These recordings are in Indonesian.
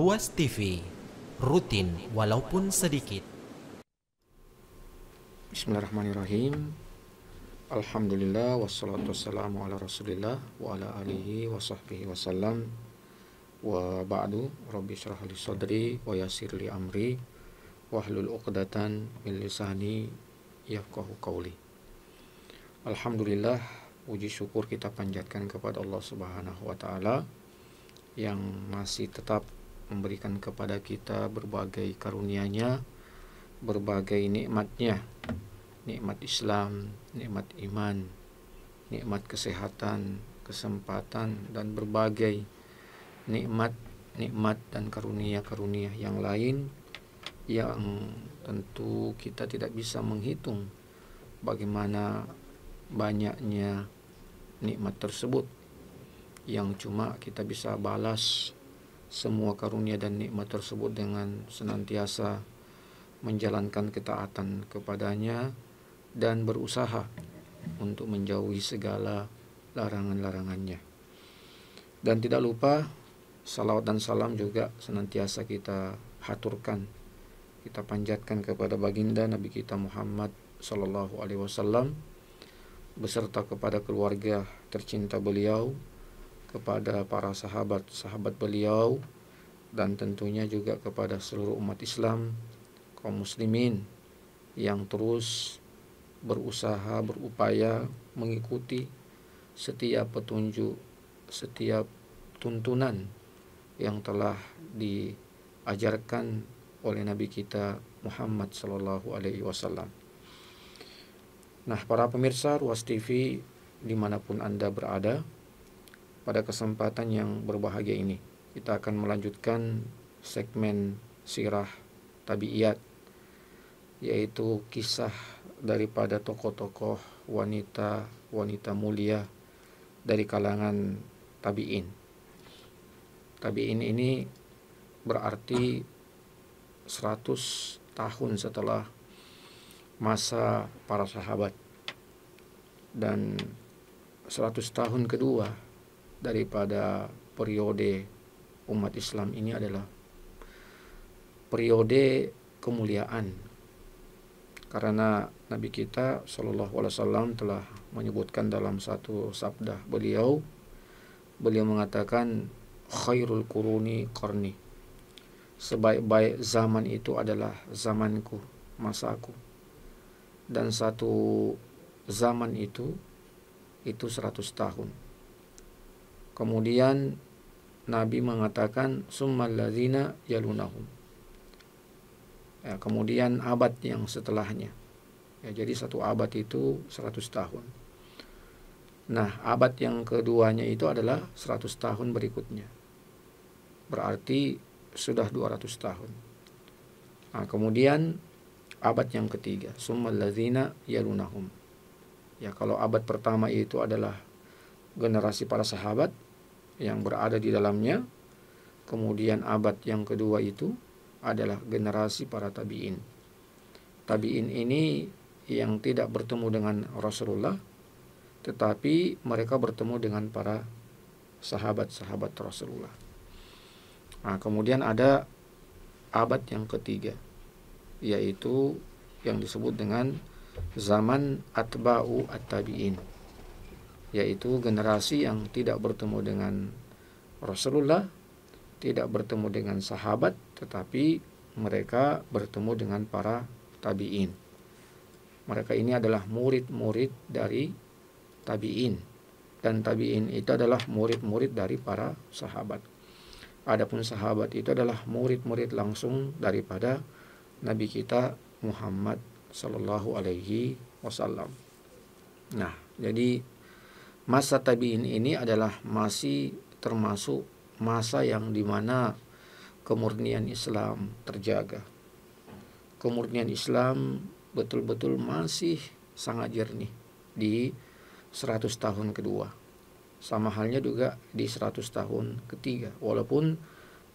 Ruas TV, rutin walaupun sedikit. Bismillahirrahmanirrahim. Alhamdulillah wassalatu wassalamu ala Rasulillah wa ala alihi wa sahbihi wasallam. Wa ba'du, rabbi syrah li sadri wa yassir li amri wahlul 'uqdatan min lisani yafqahu qawli. Alhamdulillah, puji syukur kita panjatkan kepada Allah Subhanahu wa taala yang masih tetap memberikan kepada kita berbagai karunia-Nya, berbagai nikmat-Nya, nikmat Islam, nikmat iman, nikmat kesehatan, kesempatan, dan berbagai nikmat dan karunia-karunia yang lain yang tentu kita tidak bisa menghitung bagaimana banyaknya nikmat tersebut, yang cuma kita bisa balas semua karunia dan nikmat tersebut dengan senantiasa menjalankan ketaatan kepadanya dan berusaha untuk menjauhi segala larangan-larangannya. Dan tidak lupa salawat dan salam juga senantiasa kita haturkan, kita panjatkan kepada baginda Nabi kita Muhammad Sallallahu Alaihi Wasallam beserta kepada keluarga tercinta beliau, kepada para sahabat-sahabat beliau, dan tentunya juga kepada seluruh umat Islam, kaum muslimin yang terus berusaha, berupaya mengikuti setiap petunjuk, setiap tuntunan yang telah diajarkan oleh Nabi kita Muhammad Sallallahu Alaihi Wasallam. Nah, para pemirsa Ruas TV dimanapun Anda berada, pada kesempatan yang berbahagia ini kita akan melanjutkan segmen sirah tabi'iyat, yaitu kisah daripada tokoh-tokoh wanita mulia dari kalangan tabi'in. Tabi'in ini berarti 100 tahun setelah masa para sahabat, dan 100 tahun kedua daripada periode umat Islam ini adalah periode kemuliaan, karena Nabi kita Shallallahu Alaihi Wasallam telah menyebutkan dalam satu sabda beliau mengatakan, khairul quruni qarni, sebaik-baik zaman itu adalah zamanku, masaku, dan satu zaman itu 100 tahun. Kemudian Nabi mengatakan summal ladzina yalunahum, ya, kemudian abad yang setelahnya, ya, jadi satu abad itu 100 tahun. Nah, abad yang keduanya itu adalah 100 tahun berikutnya, berarti sudah 200 tahun. Nah, kemudian abad yang ketiga summal ladzina yalunahum, ya, kalau abad pertama itu adalah generasi para sahabat yang berada di dalamnya, kemudian abad yang kedua itu adalah generasi para tabi'in. Tabi'in ini yang tidak bertemu dengan Rasulullah, tetapi mereka bertemu dengan para sahabat-sahabat Rasulullah. Nah, kemudian ada abad yang ketiga, yaitu yang disebut dengan zaman atba'u at-tabi'in, yaitu generasi yang tidak bertemu dengan Rasulullah, tidak bertemu dengan sahabat, tetapi mereka bertemu dengan para tabi'in. Mereka ini adalah murid-murid dari tabi'in, dan tabi'in itu adalah murid-murid dari para sahabat. Adapun sahabat itu adalah murid-murid langsung daripada Nabi kita Muhammad Sallallahu Alaihi Wasallam. Nah, jadi masa tabi'in ini adalah masih termasuk masa yang dimana kemurnian Islam terjaga. Kemurnian Islam betul-betul masih sangat jernih di 100 tahun kedua. Sama halnya juga di 100 tahun ketiga. Walaupun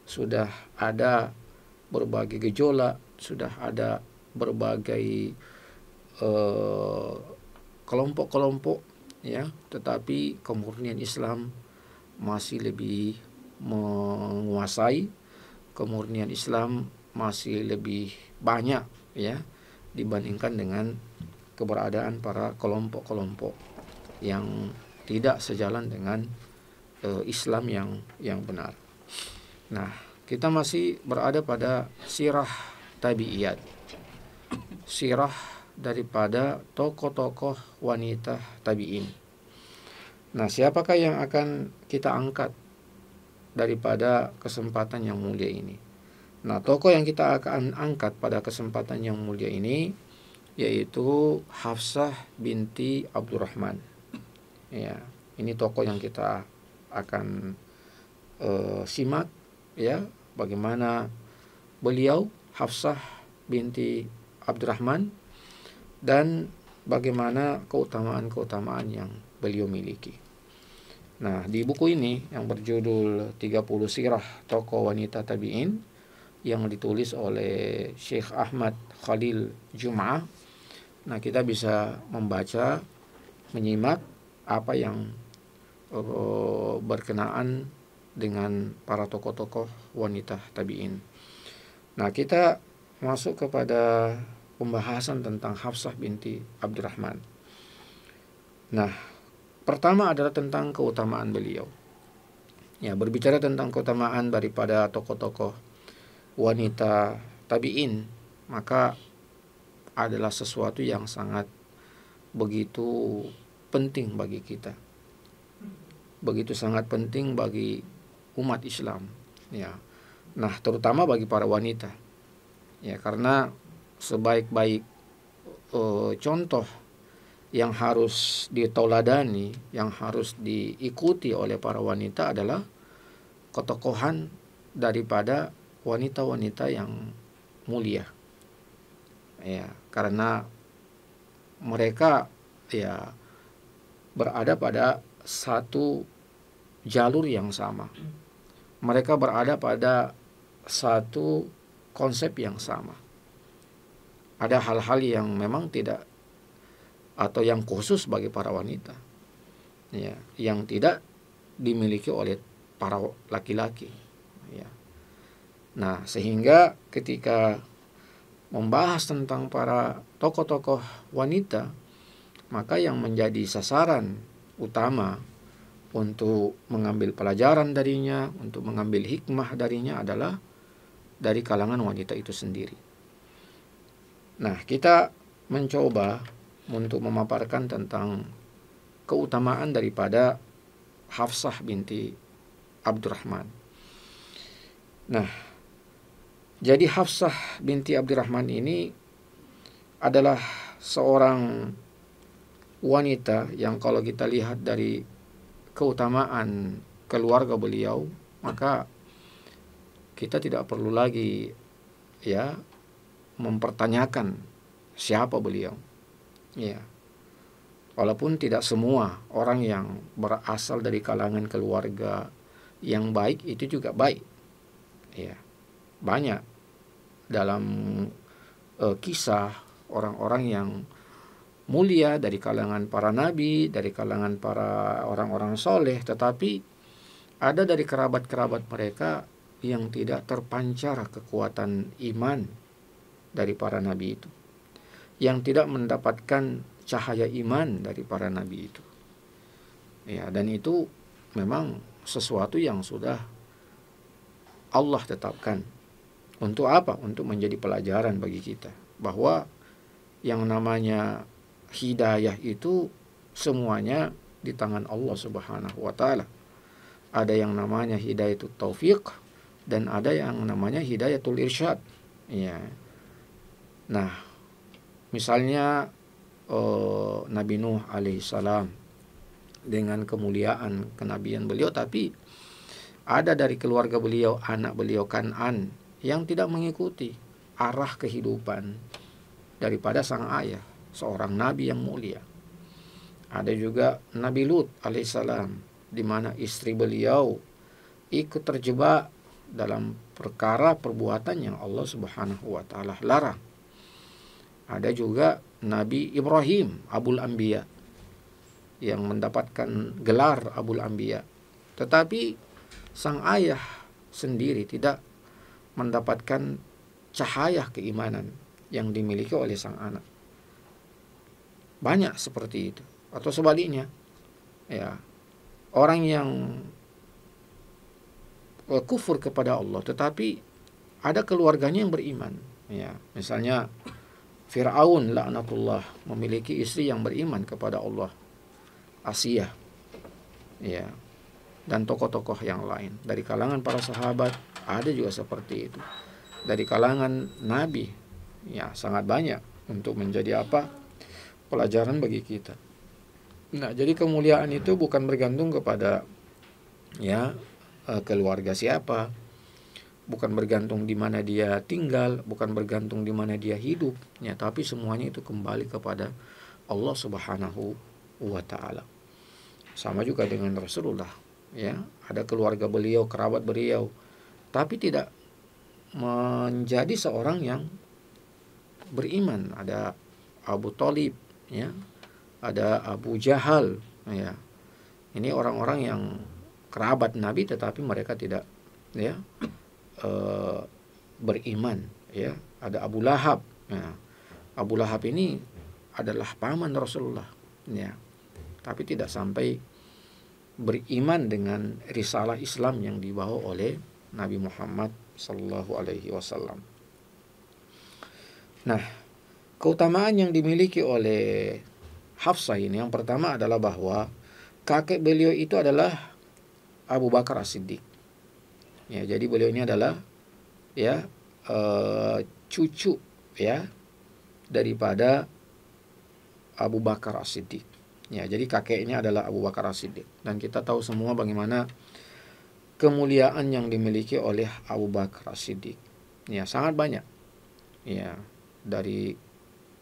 sudah ada berbagai gejolak, sudah ada berbagai kelompok-kelompok, ya, tetapi kemurnian Islam masih lebih menguasai, kemurnian Islam masih lebih banyak ya dibandingkan dengan keberadaan para kelompok-kelompok yang tidak sejalan dengan Islam yang benar. Nah, kita masih berada pada sirah tabi'iyat, sirah daripada tokoh-tokoh wanita tabi'in. Nah, siapakah yang akan kita angkat daripada kesempatan yang mulia ini? Nah, tokoh yang kita akan angkat pada kesempatan yang mulia ini yaitu Hafsah binti Abdurrahman. Ya, ini tokoh yang kita akan simak ya, bagaimana beliau Hafsah binti Abdurrahman dan bagaimana keutamaan-keutamaan yang beliau miliki. Nah, di buku ini yang berjudul 30 Sirah Tokoh Wanita Tabi'in yang ditulis oleh Syekh Ahmad Khalil Jum'ah, nah kita bisa membaca, menyimak apa yang berkenaan dengan para tokoh-tokoh wanita tabi'in. Nah, kita masuk kepada pembahasan tentang Hafsah binti Abdurrahman. Nah, pertama adalah tentang keutamaan beliau. Ya, berbicara tentang keutamaan daripada tokoh-tokoh wanita tabi'in, maka adalah sesuatu yang sangat begitu penting bagi kita. Begitu sangat penting bagi umat Islam, ya. Nah, terutama bagi para wanita. Ya, karena sebaik-baik contoh yang harus ditauladani, yang harus diikuti oleh para wanita adalah ketokohan daripada wanita-wanita yang mulia. Ya, karena mereka ya berada pada satu jalur yang sama. Mereka berada pada satu konsep yang sama. Ada hal-hal yang memang tidak atau yang khusus bagi para wanita, ya, yang tidak dimiliki oleh para laki-laki. Ya. Nah, sehingga ketika membahas tentang para tokoh-tokoh wanita, maka yang menjadi sasaran utama untuk mengambil pelajaran darinya, untuk mengambil hikmah darinya adalah dari kalangan wanita itu sendiri. Nah, kita mencoba untuk memaparkan tentang keutamaan daripada Hafsah binti Abdurrahman. Nah, jadi Hafsah binti Abdurrahman ini adalah seorang wanita yang kalau kita lihat dari keutamaan keluarga beliau, maka kita tidak perlu lagi ya mempertanyakan siapa beliau. Ya. Walaupun tidak semua orang yang berasal dari kalangan keluarga yang baik itu juga baik. Ya. Banyak dalam kisah orang-orang yang mulia dari kalangan para nabi, dari kalangan para orang-orang soleh, tetapi ada dari kerabat-kerabat mereka yang tidak terpancar kekuatan iman dari para nabi itu, yang tidak mendapatkan cahaya iman dari para nabi itu. Ya, dan itu memang sesuatu yang sudah Allah tetapkan. Untuk apa? Untuk menjadi pelajaran bagi kita bahwa yang namanya hidayah itu semuanya di tangan Allah Subhanahu wa taala. Ada yang namanya hidayatul taufiq dan ada yang namanya hidayatul irsyad. Ya. Nah, misalnya Nabi Nuh alaihissalam dengan kemuliaan kenabian beliau, tapi ada dari keluarga beliau, anak beliau Kan'an yang tidak mengikuti arah kehidupan daripada sang ayah, seorang nabi yang mulia. Ada juga Nabi Lut alaihissalam, di mana istri beliau ikut terjebak dalam perkara perbuatan yang Allah Subhanahu wa taala larang. Ada juga Nabi Ibrahim Abul Anbiya yang mendapatkan gelar Abul Anbiya, tetapi sang ayah sendiri tidak mendapatkan cahaya keimanan yang dimiliki oleh sang anak. Banyak seperti itu. Atau sebaliknya, ya, orang yang kufur kepada Allah tetapi ada keluarganya yang beriman, ya. Misalnya Fir'aun laknatullah memiliki istri yang beriman kepada Allah, Asiyah, ya, dan tokoh-tokoh yang lain dari kalangan para sahabat ada juga seperti itu. Dari kalangan nabi, ya, sangat banyak untuk menjadi apa? Pelajaran bagi kita. Nah, jadi kemuliaan itu bukan bergantung kepada, ya, keluarga siapa, bukan bergantung di mana dia tinggal, bukan bergantung di mana dia hidup, ya, tapi semuanya itu kembali kepada Allah Subhanahu wa taala. Sama juga dengan Rasulullah, ya, ada keluarga beliau, kerabat beliau, tapi tidak menjadi seorang yang beriman. Ada Abu Thalib, ya, ada Abu Jahal, ya. Ini orang-orang yang kerabat Nabi tetapi mereka tidak, ya, beriman, ya. Ada Abu Lahab. Nah, Abu Lahab ini adalah paman Rasulullah, ya, tapi tidak sampai beriman dengan risalah Islam yang dibawa oleh Nabi Muhammad sallallahu alaihi wasallam. Nah, keutamaan yang dimiliki oleh Hafsah ini yang pertama adalah bahwa kakek beliau itu adalah Abu Bakar As-Siddiq. Ya, jadi beliau ini adalah, ya, cucu, ya, daripada Abu Bakar As-Siddiq. Ya, jadi kakeknya adalah Abu Bakar As-Siddiq. Dan kita tahu semua bagaimana kemuliaan yang dimiliki oleh Abu Bakar As-Siddiq. Ya, sangat banyak. Ya, dari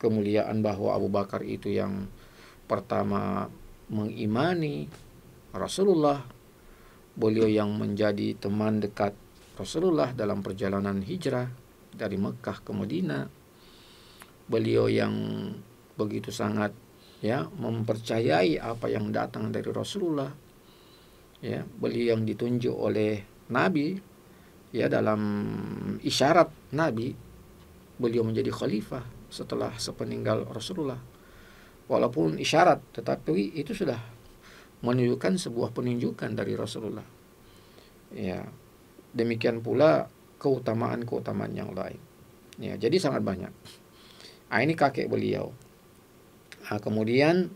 kemuliaan bahwa Abu Bakar itu yang pertama mengimani Rasulullah, beliau yang menjadi teman dekat Rasulullah dalam perjalanan hijrah dari Mekah ke Madinah, beliau yang begitu sangat, ya, mempercayai apa yang datang dari Rasulullah, ya, beliau yang ditunjuk oleh Nabi, ya, dalam isyarat Nabi beliau menjadi khalifah setelah sepeninggal Rasulullah. Walaupun isyarat, tetapi itu sudah menunjukkan sebuah penunjukan dari Rasulullah. Ya, demikian pula keutamaan-keutamaan yang lain. Ya, jadi sangat banyak. Nah, ini kakek beliau. Nah, kemudian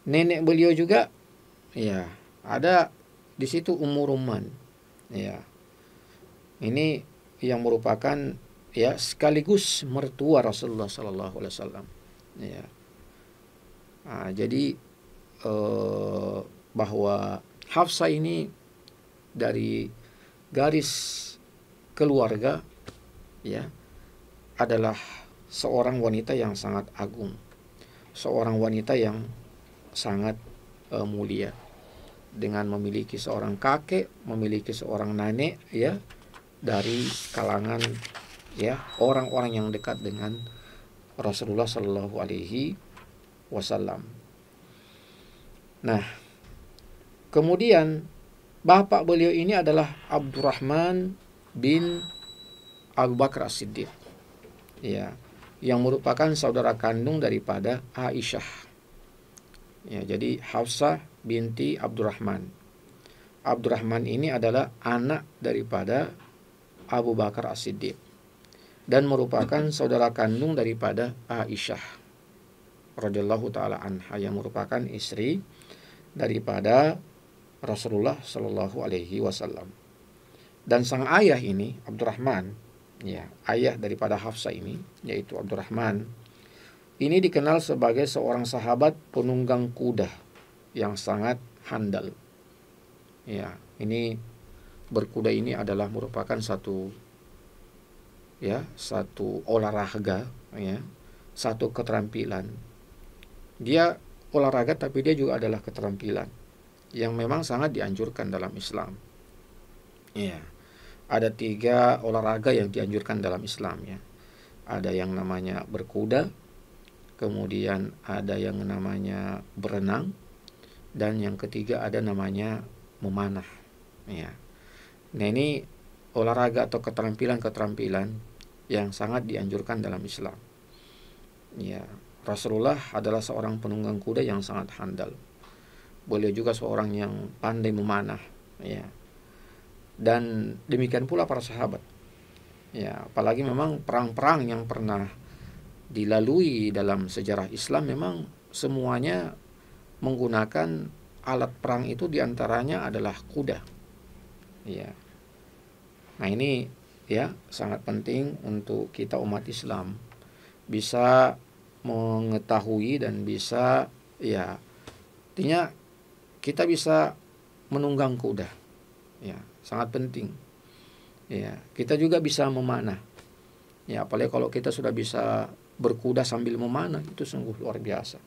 nenek beliau juga, ya, ada di situ Ummu Rumman. Ya, ini yang merupakan, ya, sekaligus mertua Rasulullah Sallallahu Alaihi Wasallam. Ya, nah, jadi bahwa Hafsah ini dari garis keluarga, ya, adalah seorang wanita yang sangat agung, seorang wanita yang sangat mulia, dengan memiliki seorang kakek, memiliki seorang nenek, ya, dari kalangan, ya, orang-orang yang dekat dengan Rasulullah Shallallahu Alaihi Wasallam. Nah, kemudian bapak beliau ini adalah Abdurrahman bin Abu Bakar As-Siddiq, ya, yang merupakan saudara kandung daripada Aisyah. Ya, jadi Hafsah binti Abdurrahman. Abdurrahman ini adalah anak daripada Abu Bakar As-Siddiq dan merupakan saudara kandung daripada Aisyah radhiyallahu taala anha, yang merupakan istri daripada Rasulullah Shallallahu Alaihi Wasallam. Dan sang ayah ini Abdurrahman, ya, ayah daripada Hafsah ini, yaitu Abdurrahman, ini dikenal sebagai seorang sahabat penunggang kuda yang sangat handal. Ya, ini berkuda ini adalah merupakan satu, ya, satu olahraga, ya, satu keterampilan. Dia olahraga tapi dia juga adalah keterampilan yang memang sangat dianjurkan dalam Islam. Ya, ada 3 olahraga yang dianjurkan dalam Islam, ya. Ada yang namanya berkuda, kemudian ada yang namanya berenang, dan yang ketiga ada namanya memanah. Ya. Nah, ini olahraga atau keterampilan-keterampilan yang sangat dianjurkan dalam Islam. Ya, Rasulullah adalah seorang penunggang kuda yang sangat handal. Beliau juga seorang yang pandai memanah, ya. Dan demikian pula para sahabat. Ya, apalagi memang perang-perang yang pernah dilalui dalam sejarah Islam memang semuanya menggunakan alat perang itu, diantaranya adalah kuda. Ya. Nah, ini ya sangat penting untuk kita umat Islam bisa mengetahui dan bisa, ya, artinya kita bisa menunggang kuda. Ya, sangat penting. Ya, kita juga bisa memanah. Ya, apalagi kalau kita sudah bisa berkuda sambil memanah, itu sungguh luar biasa.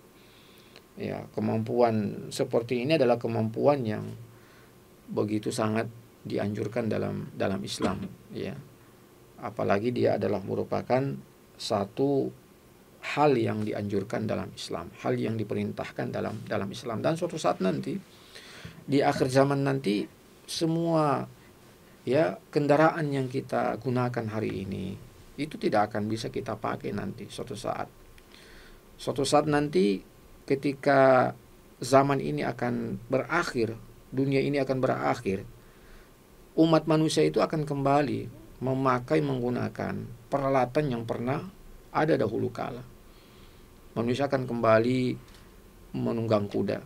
Ya, kemampuan seperti ini adalah kemampuan yang begitu sangat dianjurkan dalam Islam, ya. Apalagi dia adalah merupakan satu hal yang dianjurkan dalam Islam, hal yang diperintahkan dalam Islam. Dan suatu saat nanti di akhir zaman nanti, semua ya kendaraan yang kita gunakan hari ini itu tidak akan bisa kita pakai nanti suatu saat nanti ketika zaman ini akan berakhir, dunia ini akan berakhir, umat manusia itu akan kembali menggunakan peralatan yang pernah ada dahulu kala. Manusia akan kembali menunggang kuda,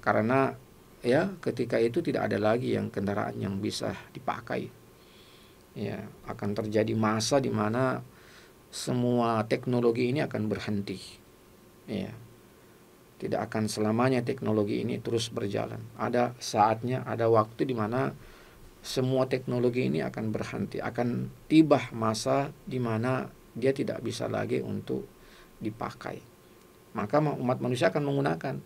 karena ya ketika itu tidak ada lagi yang kendaraan yang bisa dipakai. Ya, akan terjadi masa di mana semua teknologi ini akan berhenti. Ya, tidak akan selamanya teknologi ini terus berjalan. Ada saatnya, ada waktu di mana semua teknologi ini akan berhenti, akan tiba masa di mana dia tidak bisa lagi untuk dipakai. Maka umat manusia akan menggunakan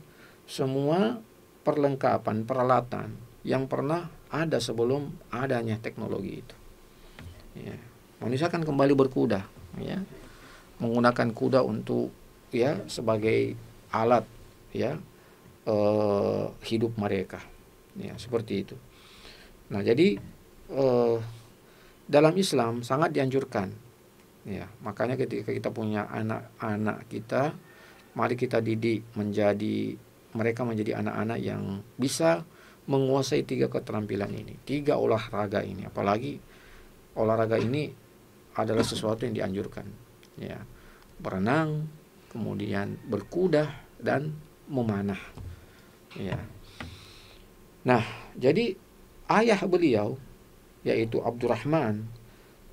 semua perlengkapan, peralatan yang pernah ada sebelum adanya teknologi itu. Ya, manusia akan kembali berkuda, ya, menggunakan kuda untuk ya sebagai alat, ya, hidup mereka. Ya, seperti itu. Nah, jadi dalam Islam sangat dianjurkan. Ya, makanya ketika kita punya anak-anak kita, mari kita didik mereka menjadi anak-anak yang bisa menguasai 3 keterampilan ini, 3 olahraga ini. Apalagi olahraga ini adalah sesuatu yang dianjurkan. Ya, berenang, kemudian berkuda dan memanah. Ya. Nah, jadi ayah beliau yaitu Abdurrahman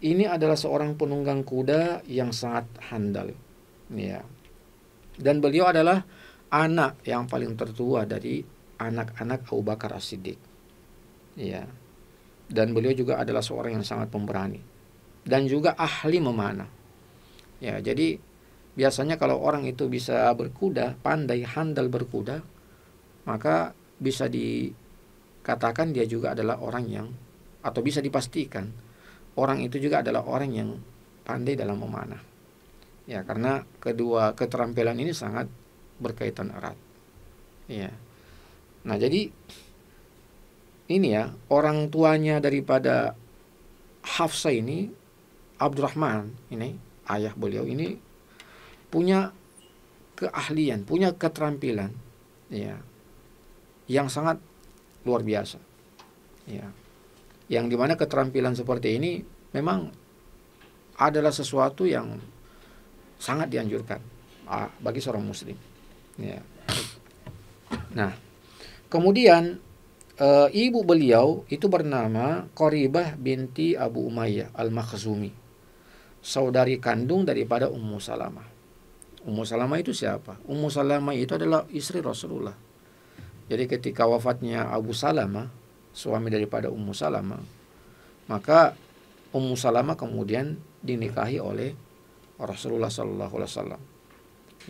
ini adalah seorang penunggang kuda yang sangat handal. Ya. Dan beliau adalah anak yang paling tertua dari anak-anak Abu Bakar As-Siddiq. Ya. Dan beliau juga adalah seorang yang sangat pemberani dan juga ahli memanah. Ya, jadi biasanya kalau orang itu bisa berkuda, pandai handal berkuda, maka bisa dikatakan dia juga adalah orang yang, atau bisa dipastikan orang itu juga adalah orang yang pandai dalam memanah. Ya, karena kedua keterampilan ini sangat berkaitan erat. Ya. Nah, jadi ini ya, orang tuanya daripada Hafsah ini, Abdurrahman ini, ayah beliau ini punya keahlian, punya keterampilan, ya, yang sangat luar biasa. Ya. Yang dimana keterampilan seperti ini memang adalah sesuatu yang sangat dianjurkan bagi seorang muslim. Ya. Nah, kemudian ibu beliau itu bernama Qoribah binti Abu Umayyah Al-Makhzumi, saudari kandung daripada Ummu Salamah. Ummu Salamah itu siapa? Ummu Salamah itu adalah istri Rasulullah. Jadi ketika wafatnya Abu Salamah, suami daripada Ummu Salamah, maka Ummu Salamah kemudian dinikahi oleh Rasulullah SAW.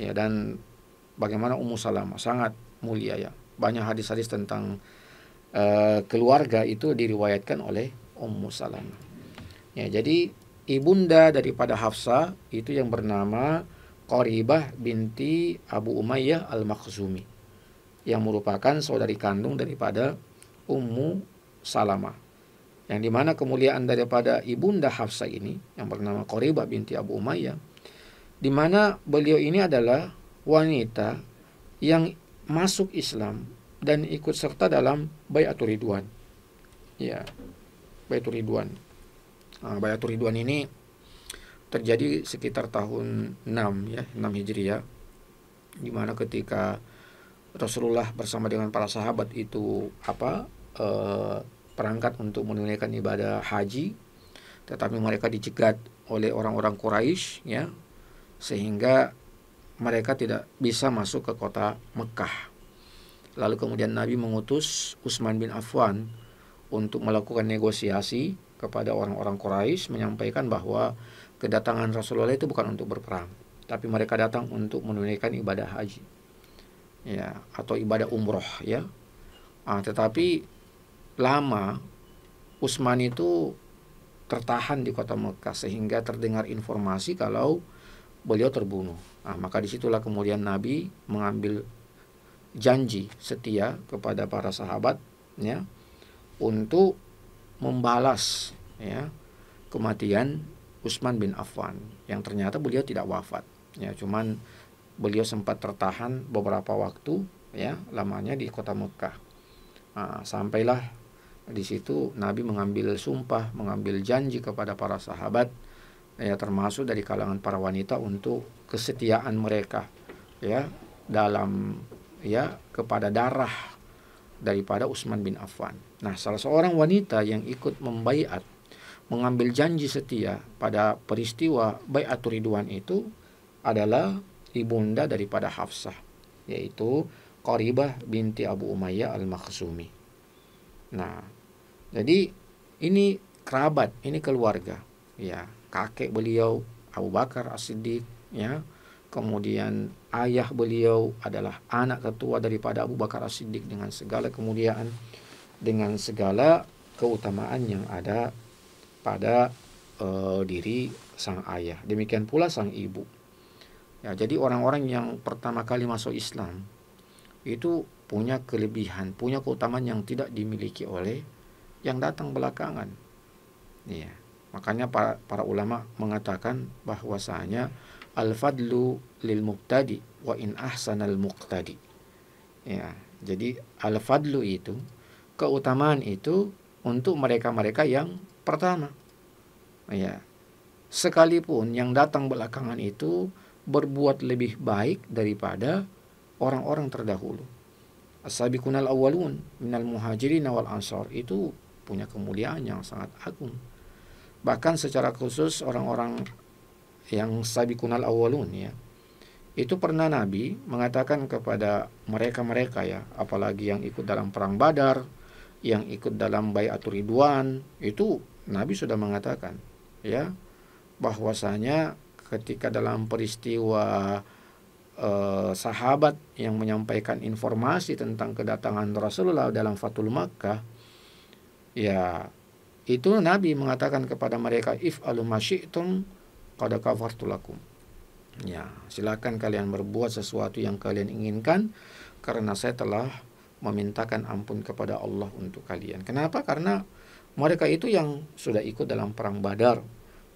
Ya, dan bagaimana Ummu Salamah sangat mulia, ya. Banyak hadis-hadis tentang keluarga itu diriwayatkan oleh Ummu Salamah. Ya, jadi ibunda daripada Hafsah itu yang bernama Qoribah binti Abu Umayyah Al-Makhzumi, yang merupakan saudari kandung daripada Ummu Salamah. yang dimana kemuliaan daripada ibunda Hafsah ini yang bernama Qoribah binti Abu Umayyah, dimana beliau ini adalah wanita yang masuk Islam dan ikut serta dalam Bai'atur Ridwan. Ya, Bai'atur Ridwan. Bai'atur Ridwan ini terjadi sekitar tahun 6 ya, 6 Hijriah, di mana ketika Rasulullah bersama dengan para sahabat itu perangkat untuk menunaikan ibadah haji, tetapi mereka dicegat oleh orang-orang Quraisy ya, sehingga mereka tidak bisa masuk ke kota Mekah. Lalu kemudian Nabi mengutus Utsman bin Affan untuk melakukan negosiasi kepada orang-orang Quraisy, menyampaikan bahwa kedatangan Rasulullah itu bukan untuk berperang, tapi mereka datang untuk menunaikan ibadah haji ya, atau ibadah umroh ya. Tetapi lama Utsman itu tertahan di kota Mekah sehingga terdengar informasi kalau beliau terbunuh. Maka disitulah kemudian Nabi mengambil janji setia kepada para sahabat ya, untuk membalas ya kematian Utsman bin Affan yang ternyata beliau tidak wafat ya, cuman beliau sempat tertahan beberapa waktu ya lamanya di kota Mekah. Sampailah di situ Nabi mengambil sumpah, mengambil janji kepada para sahabat ya, termasuk dari kalangan para wanita, untuk kesetiaan mereka ya dalam ya kepada darah daripada Utsman bin Affan. Nah, salah seorang wanita yang ikut membaiat, mengambil janji setia pada peristiwa Bai'atur Ridwan itu adalah ibunda daripada Hafsah, yaitu Qoribah binti Abu Umayyah al-Makhzumi. Nah, jadi ini kerabat, ini keluarga ya, kakek beliau Abu Bakar As-Siddiq ya, kemudian ayah beliau adalah anak ketua daripada Abu Bakar As-Siddiq dengan segala kemuliaan, dengan segala keutamaan yang ada pada diri sang ayah. Demikian pula sang ibu. Ya, jadi orang-orang yang pertama kali masuk Islam itu punya kelebihan, punya keutamaan yang tidak dimiliki oleh yang datang belakangan. Ya, makanya para ulama mengatakan bahwasanya al-fadlu lil muqtadi wa in ahsanal muqtadi. Ya, jadi al-fadlu itu, keutamaan itu untuk mereka-mereka yang pertama. Ya, sekalipun yang datang belakangan itu berbuat lebih baik daripada orang-orang terdahulu. As-sabiqunal awwalun minal muhajirin wal ansar itu punya kemuliaan yang sangat agung. Bahkan secara khusus orang-orang yang sabiqunal awwalun ya, itu pernah Nabi mengatakan kepada mereka-mereka ya, apalagi yang ikut dalam perang Badar, yang ikut dalam Bai'atur Ridwan, itu Nabi sudah mengatakan ya bahwasanya ketika dalam peristiwa sahabat yang menyampaikan informasi tentang kedatangan Rasulullah dalam Fathul Makkah ya, itu Nabi mengatakan kepada mereka, if'alu ma syi'tum qad kafartu lakum. Ya, silakan kalian berbuat sesuatu yang kalian inginkan karena saya telah memintakan ampun kepada Allah untuk kalian. Kenapa? Karena mereka itu yang sudah ikut dalam perang Badar,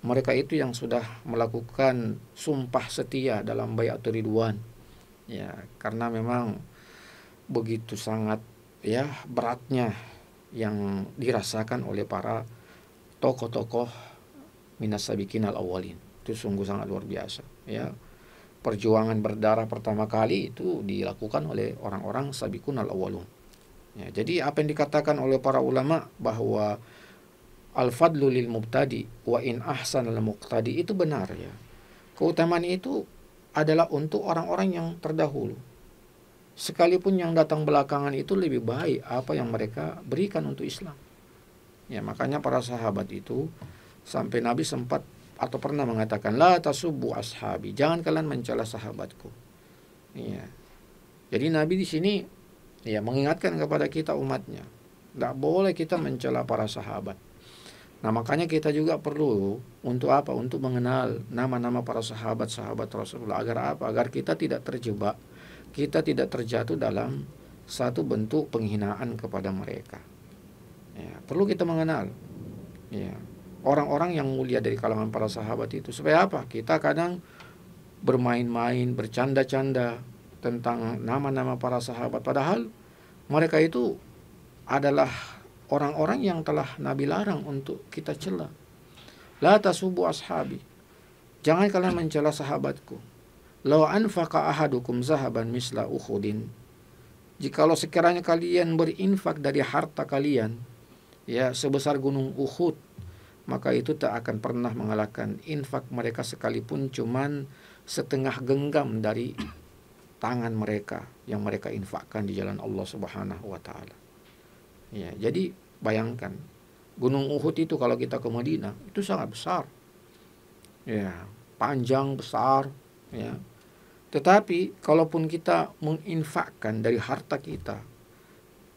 mereka itu yang sudah melakukan sumpah setia dalam Bai'atur Ridwan. Ya, karena memang begitu sangat ya beratnya yang dirasakan oleh para tokoh-tokoh minas sabiqinal awwalin. Itu sungguh sangat luar biasa ya. Perjuangan berdarah pertama kali itu dilakukan oleh orang-orang sabiqunal awwalun. Ya, jadi apa yang dikatakan oleh para ulama bahwa al-fadlu lil mubtadi wa in ahsanal muqtadi itu benar ya. Keutamaan itu adalah untuk orang-orang yang terdahulu. Sekalipun yang datang belakangan itu lebih baik apa yang mereka berikan untuk Islam. Ya, makanya para sahabat itu sampai Nabi sempat atau pernah mengatakan, la tasubbu ashabi, jangan kalian mencela sahabatku. Ya. Jadi Nabi di sini ya mengingatkan kepada kita umatnya, tidak boleh kita mencela para sahabat. Nah, makanya kita juga perlu untuk apa? Untuk mengenal nama-nama para sahabat-sahabat Rasulullah. Agar apa? Agar kita tidak terjebak, kita tidak terjatuh dalam satu bentuk penghinaan kepada mereka. Ya, perlu kita mengenal Ya, orang-orang yang mulia dari kalangan para sahabat itu. Supaya apa? Kita kadang bermain-main, bercanda-canda tentang nama-nama para sahabat, padahal mereka itu adalah orang-orang yang telah Nabi larang untuk kita cela. La tasubu ashabi. Jangan kalian mencela sahabatku. Law anfaqa ahadukum zahaban misla Uhudin. Jikalau sekiranya kalian berinfak dari harta kalian, ya, sebesar gunung Uhud, maka itu tak akan pernah mengalahkan infak mereka sekalipun cuman setengah genggam dari tangan mereka yang mereka infakkan di jalan Allah Subhanahu wa taala. Ya, jadi bayangkan gunung Uhud itu kalau kita ke Madinah itu sangat besar. Ya, panjang, besar, ya. Tetapi kalaupun kita menginfakkan dari harta kita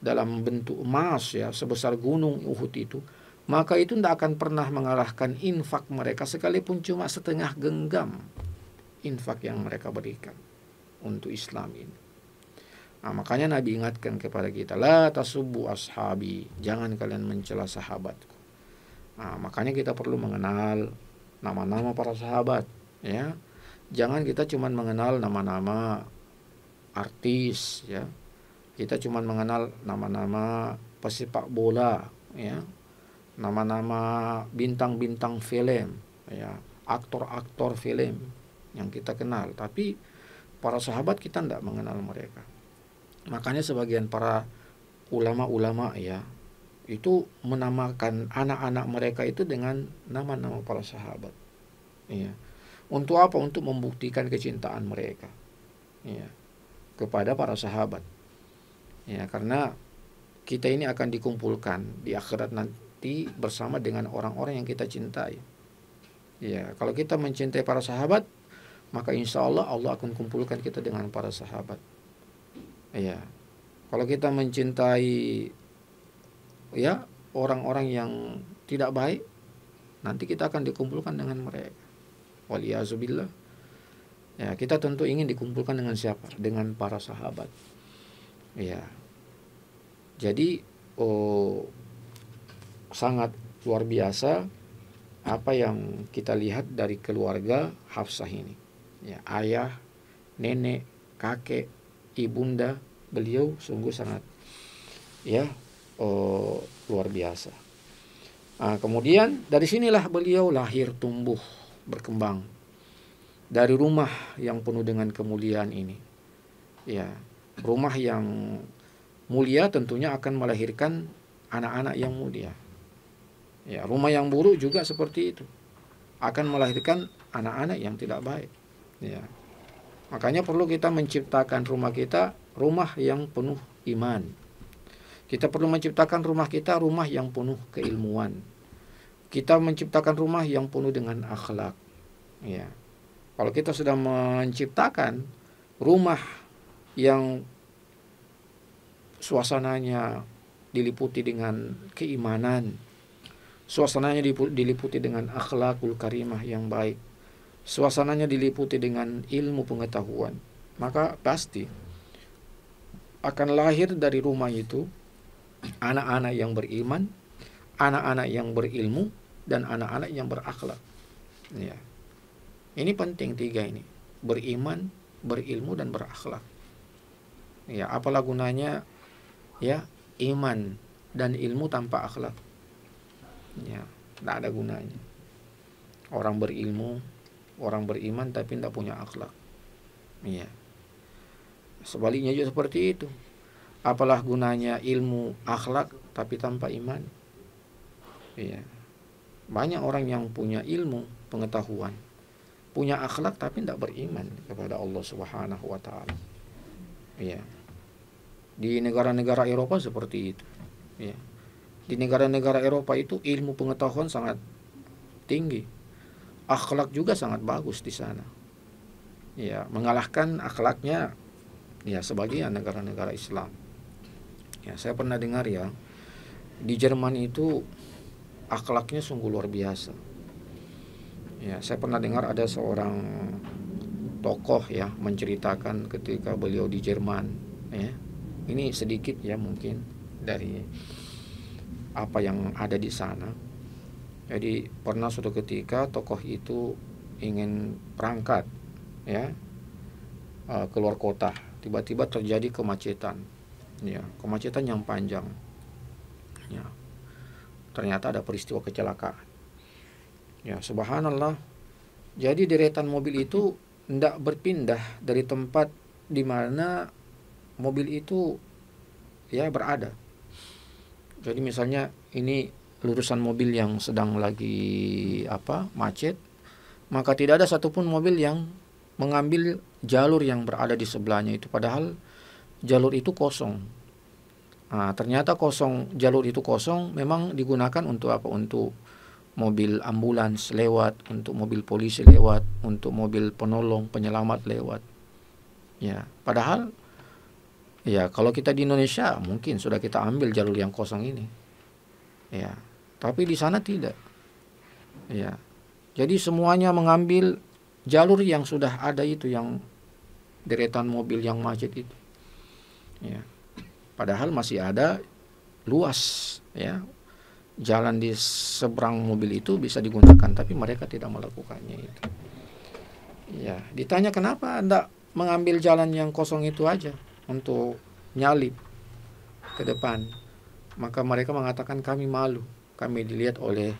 dalam bentuk emas, ya, sebesar gunung Uhud itu, maka itu tidak akan pernah mengalahkan infak mereka sekalipun cuma setengah genggam infak yang mereka berikan untuk Islam ini. Nah, makanya Nabi ingatkan kepada kita, la tasubbu ashabi, jangan kalian mencela sahabatku. Nah, makanya kita perlu mengenal nama-nama para sahabat, ya. Jangan kita cuma mengenal nama-nama artis, ya. Kita cuma mengenal nama-nama pesepak bola, ya. Nama-nama bintang-bintang film, ya, aktor-aktor film yang kita kenal, tapi para sahabat kita tidak mengenal mereka. Makanya sebagian para ulama-ulama, ya, itu menamakan anak-anak mereka itu dengan nama-nama para sahabat, ya. Untuk apa? Untuk membuktikan kecintaan mereka, ya, kepada para sahabat, ya, karena kita ini akan dikumpulkan di akhirat nanti bersama dengan orang-orang yang kita cintai. Ya, kalau kita mencintai para sahabat, maka insya Allah Allah akan kumpulkan kita dengan para sahabat. Ya, kalau kita mencintai, ya, orang-orang yang tidak baik, nanti kita akan dikumpulkan dengan mereka. Waliyazubillah. Ya, kita tentu ingin dikumpulkan dengan siapa? Dengan para sahabat. Ya. Jadi sangat luar biasa apa yang kita lihat dari keluarga Hafsah ini. Ya, ayah, nenek, kakek, ibunda beliau sungguh sangat, ya, luar biasa. Nah, kemudian dari sinilah beliau lahir, tumbuh, berkembang dari rumah yang penuh dengan kemuliaan ini. Ya, rumah yang mulia tentunya akan melahirkan anak-anak yang mulia. Ya, rumah yang buruk juga seperti itu, akan melahirkan anak-anak yang tidak baik. Ya, makanya perlu kita menciptakan rumah kita rumah yang penuh iman. Kita perlu menciptakan rumah kita rumah yang penuh keilmuan. Kita menciptakan rumah yang penuh dengan akhlak. Ya, kalau kita sudah menciptakan rumah yang suasananya diliputi dengan keimanan, suasananya diliputi dengan akhlakul karimah yang baik, suasananya diliputi dengan ilmu pengetahuan, maka pasti akan lahir dari rumah itu anak-anak yang beriman, anak-anak yang berilmu, dan anak-anak yang berakhlak. Ya, ini penting tiga ini: beriman, berilmu, dan berakhlak. Ya, apalah gunanya, ya, iman dan ilmu tanpa akhlak? Ya, tidak ada gunanya. Orang berilmu, orang beriman, tapi tidak punya akhlak. Ya, sebaliknya juga seperti itu. Apalah gunanya ilmu, akhlak, tapi tanpa iman? Ya, banyak orang yang punya ilmu, pengetahuan, punya akhlak, tapi tidak beriman kepada Allah Subhanahu wa taala. Ya. Di negara-negara Eropa seperti itu. Ya. Di negara-negara Eropa itu ilmu pengetahuan sangat tinggi, akhlak juga sangat bagus di sana. Ya, mengalahkan akhlaknya, ya, sebagian negara-negara Islam. Ya, saya pernah dengar, ya, di Jerman itu akhlaknya sungguh luar biasa. Ya, saya pernah dengar ada seorang tokoh, ya, menceritakan ketika beliau di Jerman. Ya, ini sedikit, ya, mungkin dari apa yang ada di sana. Jadi pernah suatu ketika tokoh itu ingin berangkat, ya, keluar kota. Tiba-tiba terjadi kemacetan, ya, kemacetan yang panjang. Ya, ternyata ada peristiwa kecelakaan. Ya, subhanallah. Jadi deretan mobil itu tidak berpindah dari tempat di mana mobil itu, ya, berada. Jadi misalnya ini lurusan mobil yang sedang lagi macet, maka tidak ada satupun mobil yang mengambil jalur yang berada di sebelahnya itu, padahal jalur itu kosong. Nah, ternyata jalur itu kosong memang digunakan untuk apa? Untuk mobil ambulans lewat, untuk mobil polisi lewat, untuk mobil penolong penyelamat lewat. Ya, padahal ya kalau kita di Indonesia mungkin sudah kita ambil jalur yang kosong ini. Ya, tapi di sana tidak. Ya. Jadi semuanya mengambil jalur yang sudah ada itu, yang deretan mobil yang macet itu. Ya. Padahal masih ada luas, ya. Jalan di seberang mobil itu bisa digunakan, tapi mereka tidak melakukannya itu. Ya, ditanya kenapa Anda mengambil jalan yang kosong itu aja untuk nyalip ke depan. Maka mereka mengatakan kami malu, kami dilihat oleh,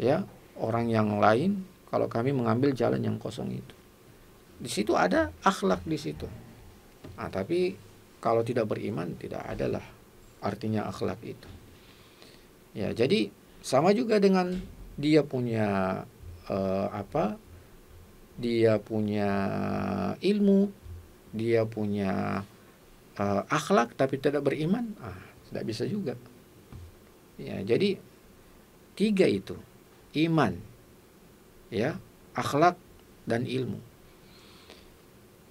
ya, orang yang lain kalau kami mengambil jalan yang kosong itu. Di situ ada akhlak di situ. Nah, tapi kalau tidak beriman tidak adalah artinya akhlak itu. Ya, jadi sama juga dengan dia punya dia punya ilmu, dia punya akhlak tapi tidak beriman, tidak bisa juga. Ya, jadi 3 itu, iman, ya, akhlak dan ilmu.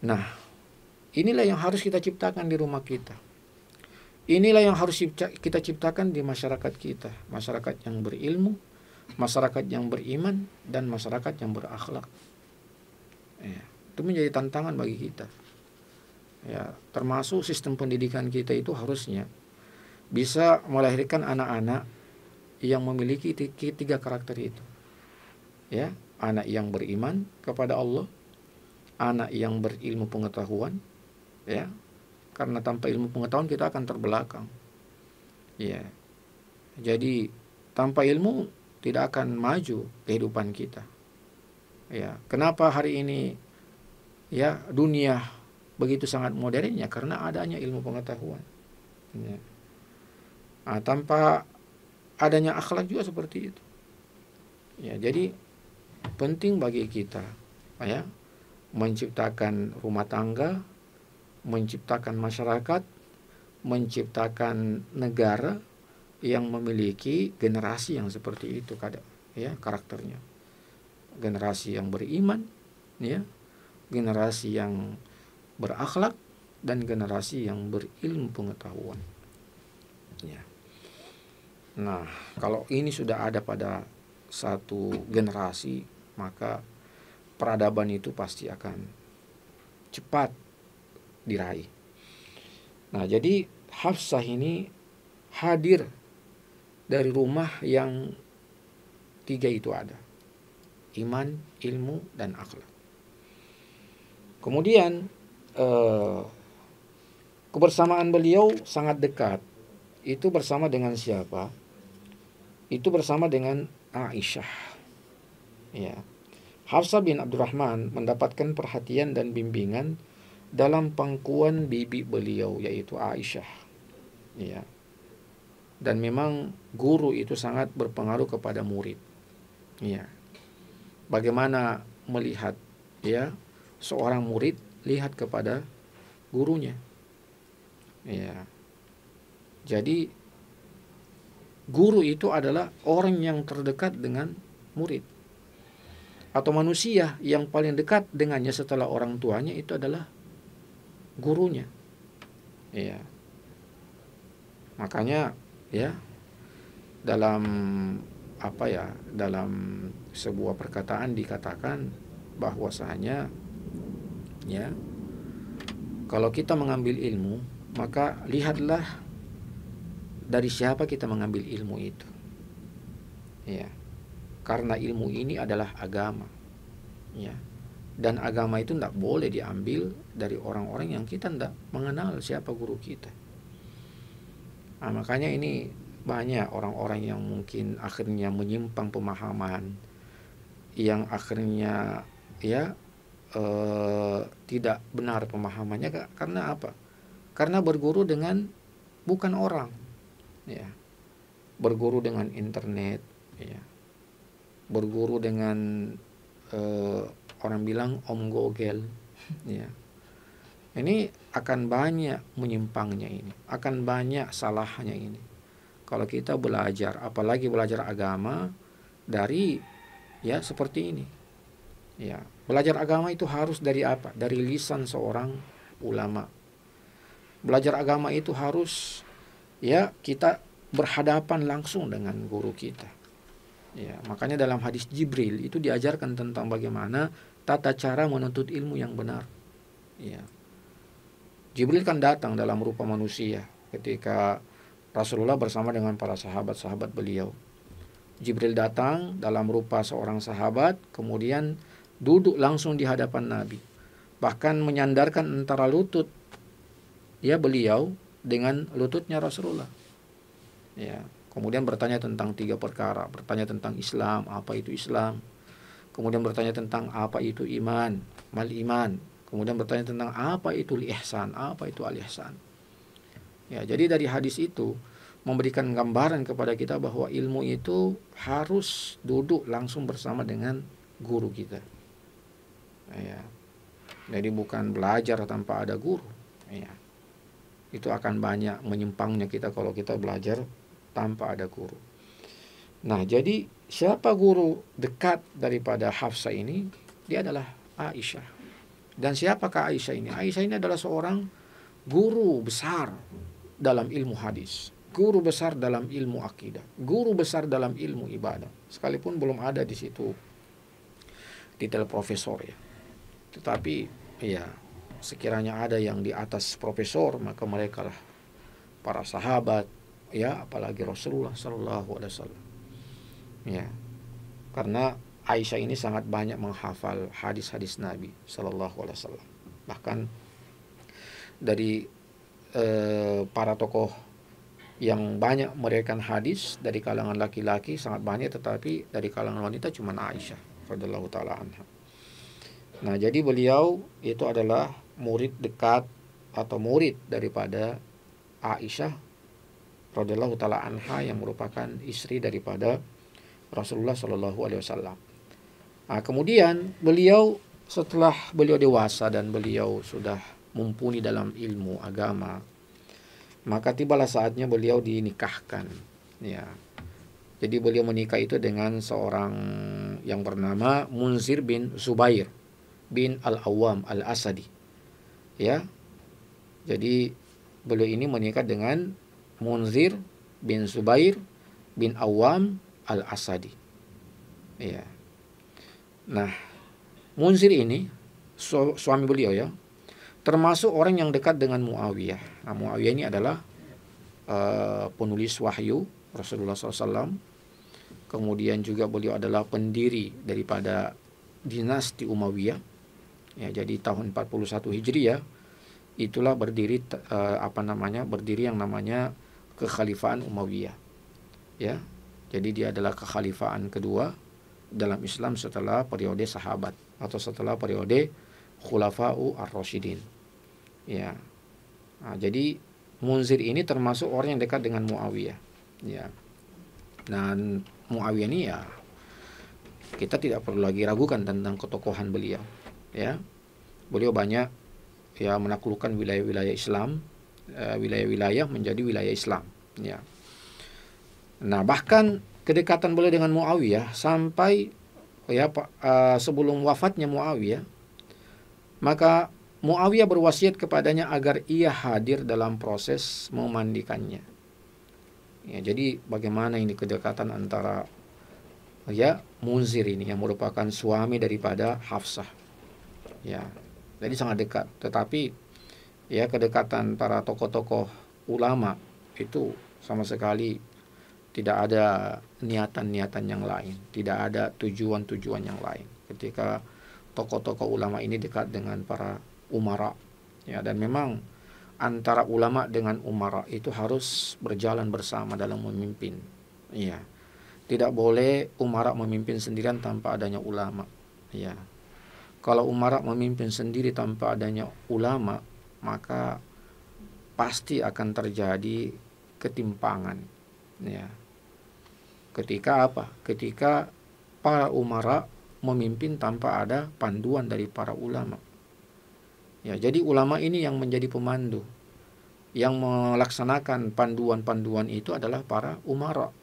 Nah, inilah yang harus kita ciptakan di rumah kita. Inilah yang harus kita ciptakan di masyarakat kita, masyarakat yang berilmu, masyarakat yang beriman, dan masyarakat yang berakhlak. Ya, itu menjadi tantangan bagi kita. Ya, termasuk sistem pendidikan kita itu harusnya bisa melahirkan anak-anak yang memiliki 3 karakter itu. Ya, anak yang beriman kepada Allah, anak yang berilmu pengetahuan, ya. Karena tanpa ilmu pengetahuan kita akan terbelakang. Ya. Jadi tanpa ilmu tidak akan maju kehidupan kita. Ya, kenapa hari ini, ya, dunia begitu sangat modern, ya karena adanya ilmu pengetahuan. Ya. Nah, tanpa adanya akhlak juga seperti itu. Ya, jadi penting bagi kita, ya, menciptakan rumah tangga, menciptakan masyarakat, menciptakan negara yang memiliki generasi yang seperti itu, ya, karakternya. Generasi yang beriman, ya, generasi yang berakhlak, dan generasi yang berilmu pengetahuan. Ya. Nah, kalau ini sudah ada pada satu generasi, maka peradaban itu pasti akan cepat diraih. Nah, jadi Hafsah ini hadir dari rumah yang 3 itu ada. Iman, ilmu, dan akhlak. Kemudian kebersamaan beliau sangat dekat. Itu bersama dengan siapa? Itu bersama dengan Aisyah. Ya. Hafsah bin Abdurrahman mendapatkan perhatian dan bimbingan dalam pangkuan bibi beliau, yaitu Aisyah. Ya. Dan memang guru itu sangat berpengaruh kepada murid. Ya. Bagaimana melihat, ya, seorang murid lihat kepada gurunya. Ya. Jadi guru itu adalah orang yang terdekat dengan murid. Atau manusia yang paling dekat dengannya setelah orang tuanya itu adalah gurunya. Ya. Makanya, ya, dalam dalam sebuah perkataan dikatakan bahwasanya, ya, kalau kita mengambil ilmu, maka lihatlah dari siapa kita mengambil ilmu itu. Ya. karena ilmu ini adalah agama, ya. Dan agama itu tidak boleh diambil dari orang-orang yang kita tidak mengenal siapa guru kita. Nah, makanya ini banyak orang-orang yang mungkin akhirnya menyimpang pemahaman, yang akhirnya ya tidak benar pemahamannya. Karena apa? Karena berguru dengan bukan orang, ya. Berguru dengan internet, ya. Berguru dengan orang bilang Om Google, ya. Ini akan banyak menyimpangnya ini, akan banyak salahnya ini. Kalau kita belajar, apalagi belajar agama dari ya seperti ini. Ya, belajar agama itu harus dari apa? Dari lisan seorang ulama. Belajar agama itu harus ya kita berhadapan langsung dengan guru kita. Ya, makanya dalam hadis Jibril itu diajarkan tentang bagaimana tata cara menuntut ilmu yang benar. Ya. Jibril kan datang dalam rupa manusia ketika Rasulullah bersama dengan para sahabat-sahabat beliau. Jibril datang dalam rupa seorang sahabat, kemudian duduk langsung di hadapan Nabi. Bahkan menyandarkan antara lutut ya beliau dengan lututnya Rasulullah. Ya. Kemudian bertanya tentang 3 perkara, bertanya tentang Islam, apa itu Islam. Kemudian bertanya tentang apa itu iman, mal iman. Kemudian bertanya tentang apa itu ihsan, apa itu al-ihsan. Ya, jadi dari hadis itu memberikan gambaran kepada kita bahwa ilmu itu harus duduk langsung bersama dengan guru kita. Ya. Jadi bukan belajar tanpa ada guru. Ya. Itu akan banyak menyimpangnya kita kalau kita belajar tanpa ada guru. Nah, jadi siapa guru dekat daripada Hafsah ini? Dia adalah Aisyah. Dan siapakah Aisyah ini? Aisyah ini adalah seorang guru besar dalam ilmu hadis, guru besar dalam ilmu akidah, guru besar dalam ilmu ibadah. Sekalipun belum ada di situ titel profesor ya. Tetapi ya sekiranya ada yang di atas profesor, maka mereka lah para sahabat, ya, apalagi Rasulullah Sallallahu Alaihi Wasallam. Ya, karena Aisyah ini sangat banyak menghafal hadis-hadis Nabi Sallallahu Alaihi Wasallam. Bahkan dari para tokoh yang banyak meriwayatkan hadis dari kalangan laki-laki sangat banyak, tetapi dari kalangan wanita cuma Aisyah radhiyallahu taala anha. Nah, jadi beliau itu adalah murid dekat atau murid daripada Aisyah radhiyallahu taala anha yang merupakan istri daripada Rasulullah Shallallahu Alaihi Wasallam. Nah, kemudian beliau setelah beliau dewasa dan beliau sudah mumpuni dalam ilmu agama, maka tibalah saatnya beliau dinikahkan. Ya, jadi beliau menikah itu dengan seorang yang bernama Munzir bin Zubair bin Al-Awwam Al-Asadi. Ya, jadi beliau ini menikah dengan Munzir bin Zubair bin Awwam Al-Asadi. Ya. Nah, Munzir ini suami beliau ya, termasuk orang yang dekat dengan Muawiyah. Nah, Muawiyah ini adalah penulis wahyu Rasulullah SAW. Kemudian juga beliau adalah pendiri daripada dinasti Umayyah. Ya, jadi tahun 41 Hijriah itulah berdiri berdiri yang namanya Kekhalifaan Umayyah. Ya. Jadi dia adalah kekhalifaan kedua dalam Islam setelah periode sahabat atau setelah periode Khulafa'u Ar-Rasyidin. Ya. Nah, jadi Munzir ini termasuk orang yang dekat dengan Muawiyah. Ya. Dan Muawiyah ini ya kita tidak perlu lagi ragukan tentang ketokohan beliau. Ya. Beliau banyak ya menaklukkan wilayah-wilayah Islam, wilayah-wilayah menjadi wilayah Islam. Ya. Nah, bahkan kedekatan beliau dengan Muawiyah sampai ya sebelum wafatnya Muawiyah, maka Muawiyah berwasiat kepadanya agar ia hadir dalam proses memandikannya. Ya, jadi bagaimana ini kedekatan antara ya Munzir ini yang merupakan suami daripada Hafsah. Ya, jadi sangat dekat. Tetapi ya kedekatan para tokoh-tokoh ulama itu sama sekali tidak ada niatan-niatan yang lain, tidak ada tujuan-tujuan yang lain. Ketika tokoh-tokoh ulama ini dekat dengan para umara, ya, dan memang antara ulama dengan umara itu harus berjalan bersama dalam memimpin. Ya, tidak boleh umara memimpin sendirian tanpa adanya ulama. Ya, kalau umara memimpin sendiri tanpa adanya ulama, maka pasti akan terjadi ketimpangan. Ya, ketika apa? Ketika para umara memimpin tanpa ada panduan dari para ulama. Ya, jadi ulama ini yang menjadi pemandu, yang melaksanakan panduan-panduan itu adalah para umara.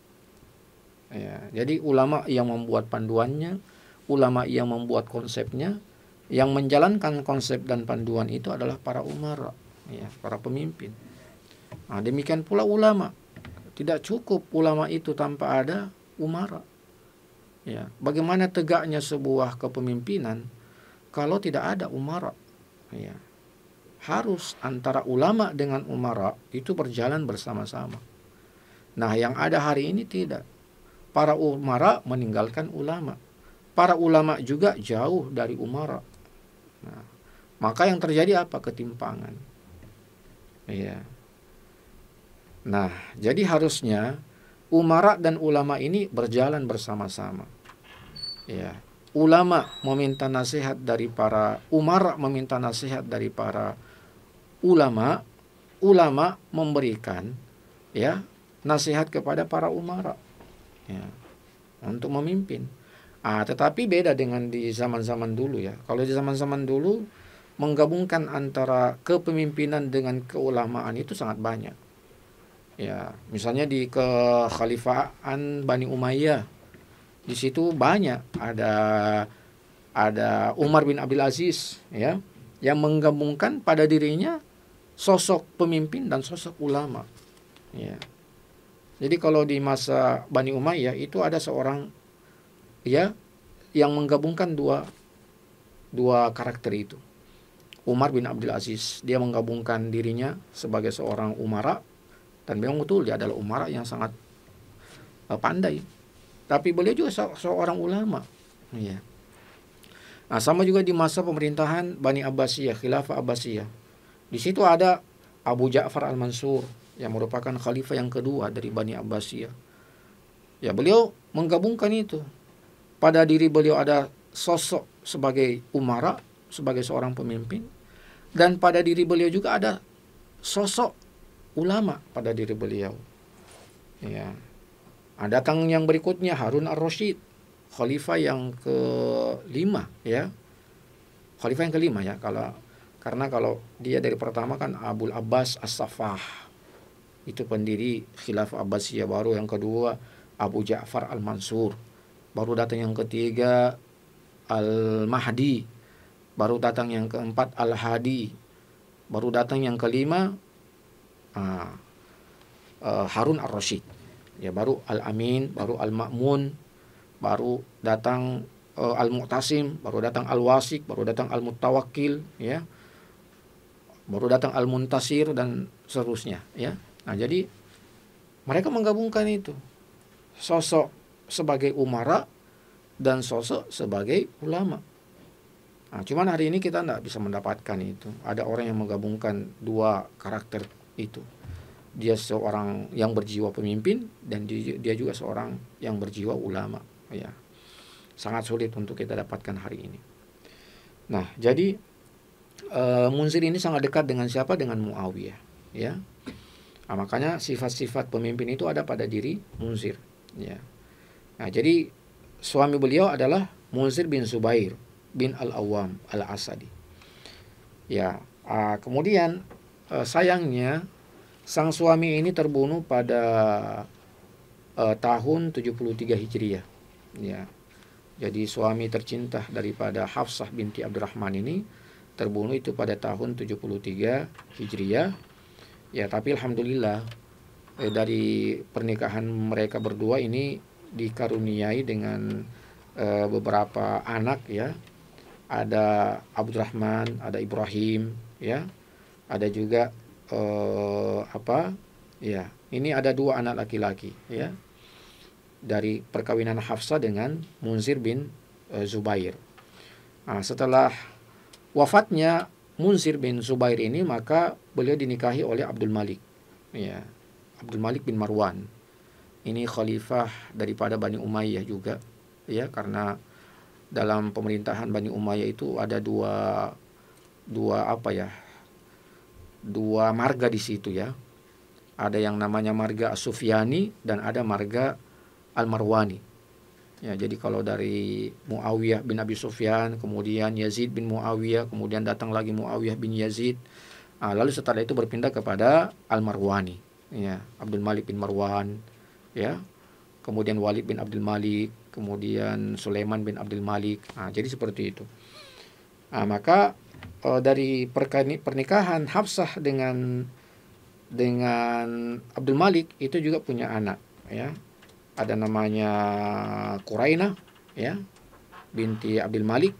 Ya, jadi ulama yang membuat panduannya, ulama yang membuat konsepnya, yang menjalankan konsep dan panduan itu adalah para umara, ya, para pemimpin. Nah, demikian pula ulama. Tidak cukup ulama itu tanpa ada umara. Ya, bagaimana tegaknya sebuah kepemimpinan kalau tidak ada umara? Ya, harus antara ulama dengan umara itu berjalan bersama-sama. Nah, yang ada hari ini tidak. Para umara meninggalkan ulama. Para ulama juga jauh dari umara. Nah, maka yang terjadi apa? Ketimpangan. Ya. Nah, jadi harusnya umara dan ulama ini berjalan bersama-sama. Ya, ulama meminta nasihat dari para umara, meminta nasihat dari para ulama, ulama memberikan, ya, nasihat kepada para umara, ya, untuk memimpin. Tetapi beda dengan di zaman-zaman dulu, ya. Kalau di zaman-zaman dulu menggabungkan antara kepemimpinan dengan keulamaan itu sangat banyak. Ya, misalnya di kekhalifahan Bani Umayyah, di situ banyak ada Umar bin Abdul Aziz, ya, yang menggabungkan pada dirinya sosok pemimpin dan sosok ulama. Ya. Jadi kalau di masa Bani Umayyah itu ada seorang, ya, yang menggabungkan dua karakter itu. Umar bin Abdul Aziz, dia menggabungkan dirinya sebagai seorang umara, dan memang betul dia adalah umara yang sangat pandai. Tapi beliau juga seorang ulama. Ya. Nah, sama juga di masa pemerintahan Bani Abbasiyah, Khilafah Abbasiyah. Di situ ada Abu Ja'far Al-Mansur yang merupakan khalifah yang kedua dari Bani Abbasiyah. Ya, beliau menggabungkan itu. Pada diri beliau ada sosok sebagai umara, sebagai seorang pemimpin, dan pada diri beliau juga ada sosok ulama pada diri beliau. Ya. Datang yang berikutnya Harun ar-Rasyid, khalifah yang kelima, ya. Khalifah yang kelima, ya, karena kalau dia dari pertama kan Abul Abbas As-Saffah, itu pendiri Khilafah Abbasiyah. Baru yang kedua Abu Ja'far Al-Mansur, baru datang yang ketiga Al-Mahdi, baru datang yang keempat Al-Hadi, baru datang yang kelima Harun ar-Rasyid, ya, baru Al-Amin, baru Al-Ma'mun, baru datang Al-Mu'tasim, baru datang Al-Wasik, baru datang Al-Mutawakkil, ya, baru datang Al-Muntasir, dan seterusnya, ya. Nah, jadi mereka menggabungkan itu, sosok sebagai umara dan sosok sebagai ulama. Nah, cuman hari ini kita tidak bisa mendapatkan itu. Ada orang yang menggabungkan dua karakter itu. Dia seorang yang berjiwa pemimpin dan dia juga seorang yang berjiwa ulama, ya. Sangat sulit untuk kita dapatkan hari ini. Nah, jadi Munzir ini sangat dekat dengan siapa? Dengan Muawiyah, ya. Nah, makanya sifat-sifat pemimpin itu ada pada diri Munzir, ya. Nah, jadi suami beliau adalah Munzir bin Zubair bin Al-Awwam Al-Asadi. Ya, kemudian sayangnya sang suami ini terbunuh pada tahun 73 Hijriah. Ya. Jadi suami tercinta daripada Hafsah binti Abdurrahman ini terbunuh itu pada tahun 73 Hijriah. Ya, tapi alhamdulillah dari pernikahan mereka berdua ini dikaruniai dengan beberapa anak, ya. Ada Abdurrahman, ada Ibrahim, ya. Ada juga ya. Ini ada dua anak laki-laki, ya. dari perkawinan Hafsah dengan Munzir bin Zubair. Nah, setelah wafatnya Munzir bin Zubair ini, maka beliau dinikahi oleh Abdul Malik, ya, Abdul Malik bin Marwan. Ini khalifah daripada Bani Umayyah juga, ya, karena dalam pemerintahan Bani Umayyah itu ada dua marga di situ, ya. Ada yang namanya marga As-Sufyani dan ada marga Al-Marwani. Ya, jadi kalau dari Muawiyah bin Abi Sufyan, kemudian Yazid bin Muawiyah, kemudian datang lagi Muawiyah bin Yazid, lalu setelah itu berpindah kepada Al-Marwani, ya, Abdul Malik bin Marwan, ya, kemudian Walid bin Abdul Malik, kemudian Sulaiman bin Abdul Malik. Jadi seperti itu. Maka dari pernikahan Hafsah dengan Abdul Malik itu juga punya anak, ya. Ada namanya Qurainah, ya, binti Abdul Malik,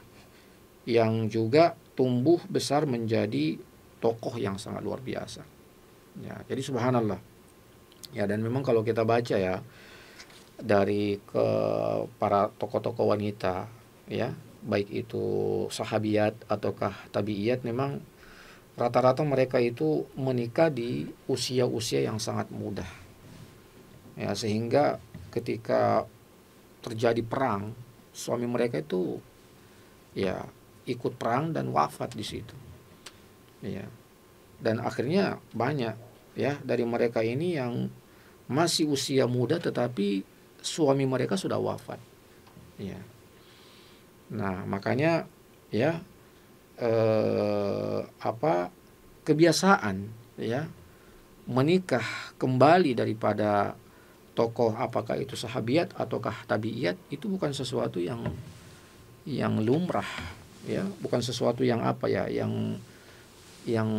yang juga tumbuh besar menjadi tokoh yang sangat luar biasa. Ya, jadi subhanallah. Ya, dan memang kalau kita baca, ya, dari para tokoh-tokoh wanita, ya, baik itu sahabiyat ataukah tabiiyat, memang rata-rata mereka itu menikah di usia-usia yang sangat muda. Ya, sehingga ketika terjadi perang, suami mereka itu, ya, ikut perang dan wafat di situ. Ya. Dan akhirnya banyak, ya, dari mereka ini yang masih usia muda tetapi suami mereka sudah wafat. Ya. Nah, makanya, ya, kebiasaan, ya, menikah kembali daripada tokoh, apakah itu sahabiat ataukah tabiiyat, itu bukan sesuatu yang lumrah, ya, bukan sesuatu yang yang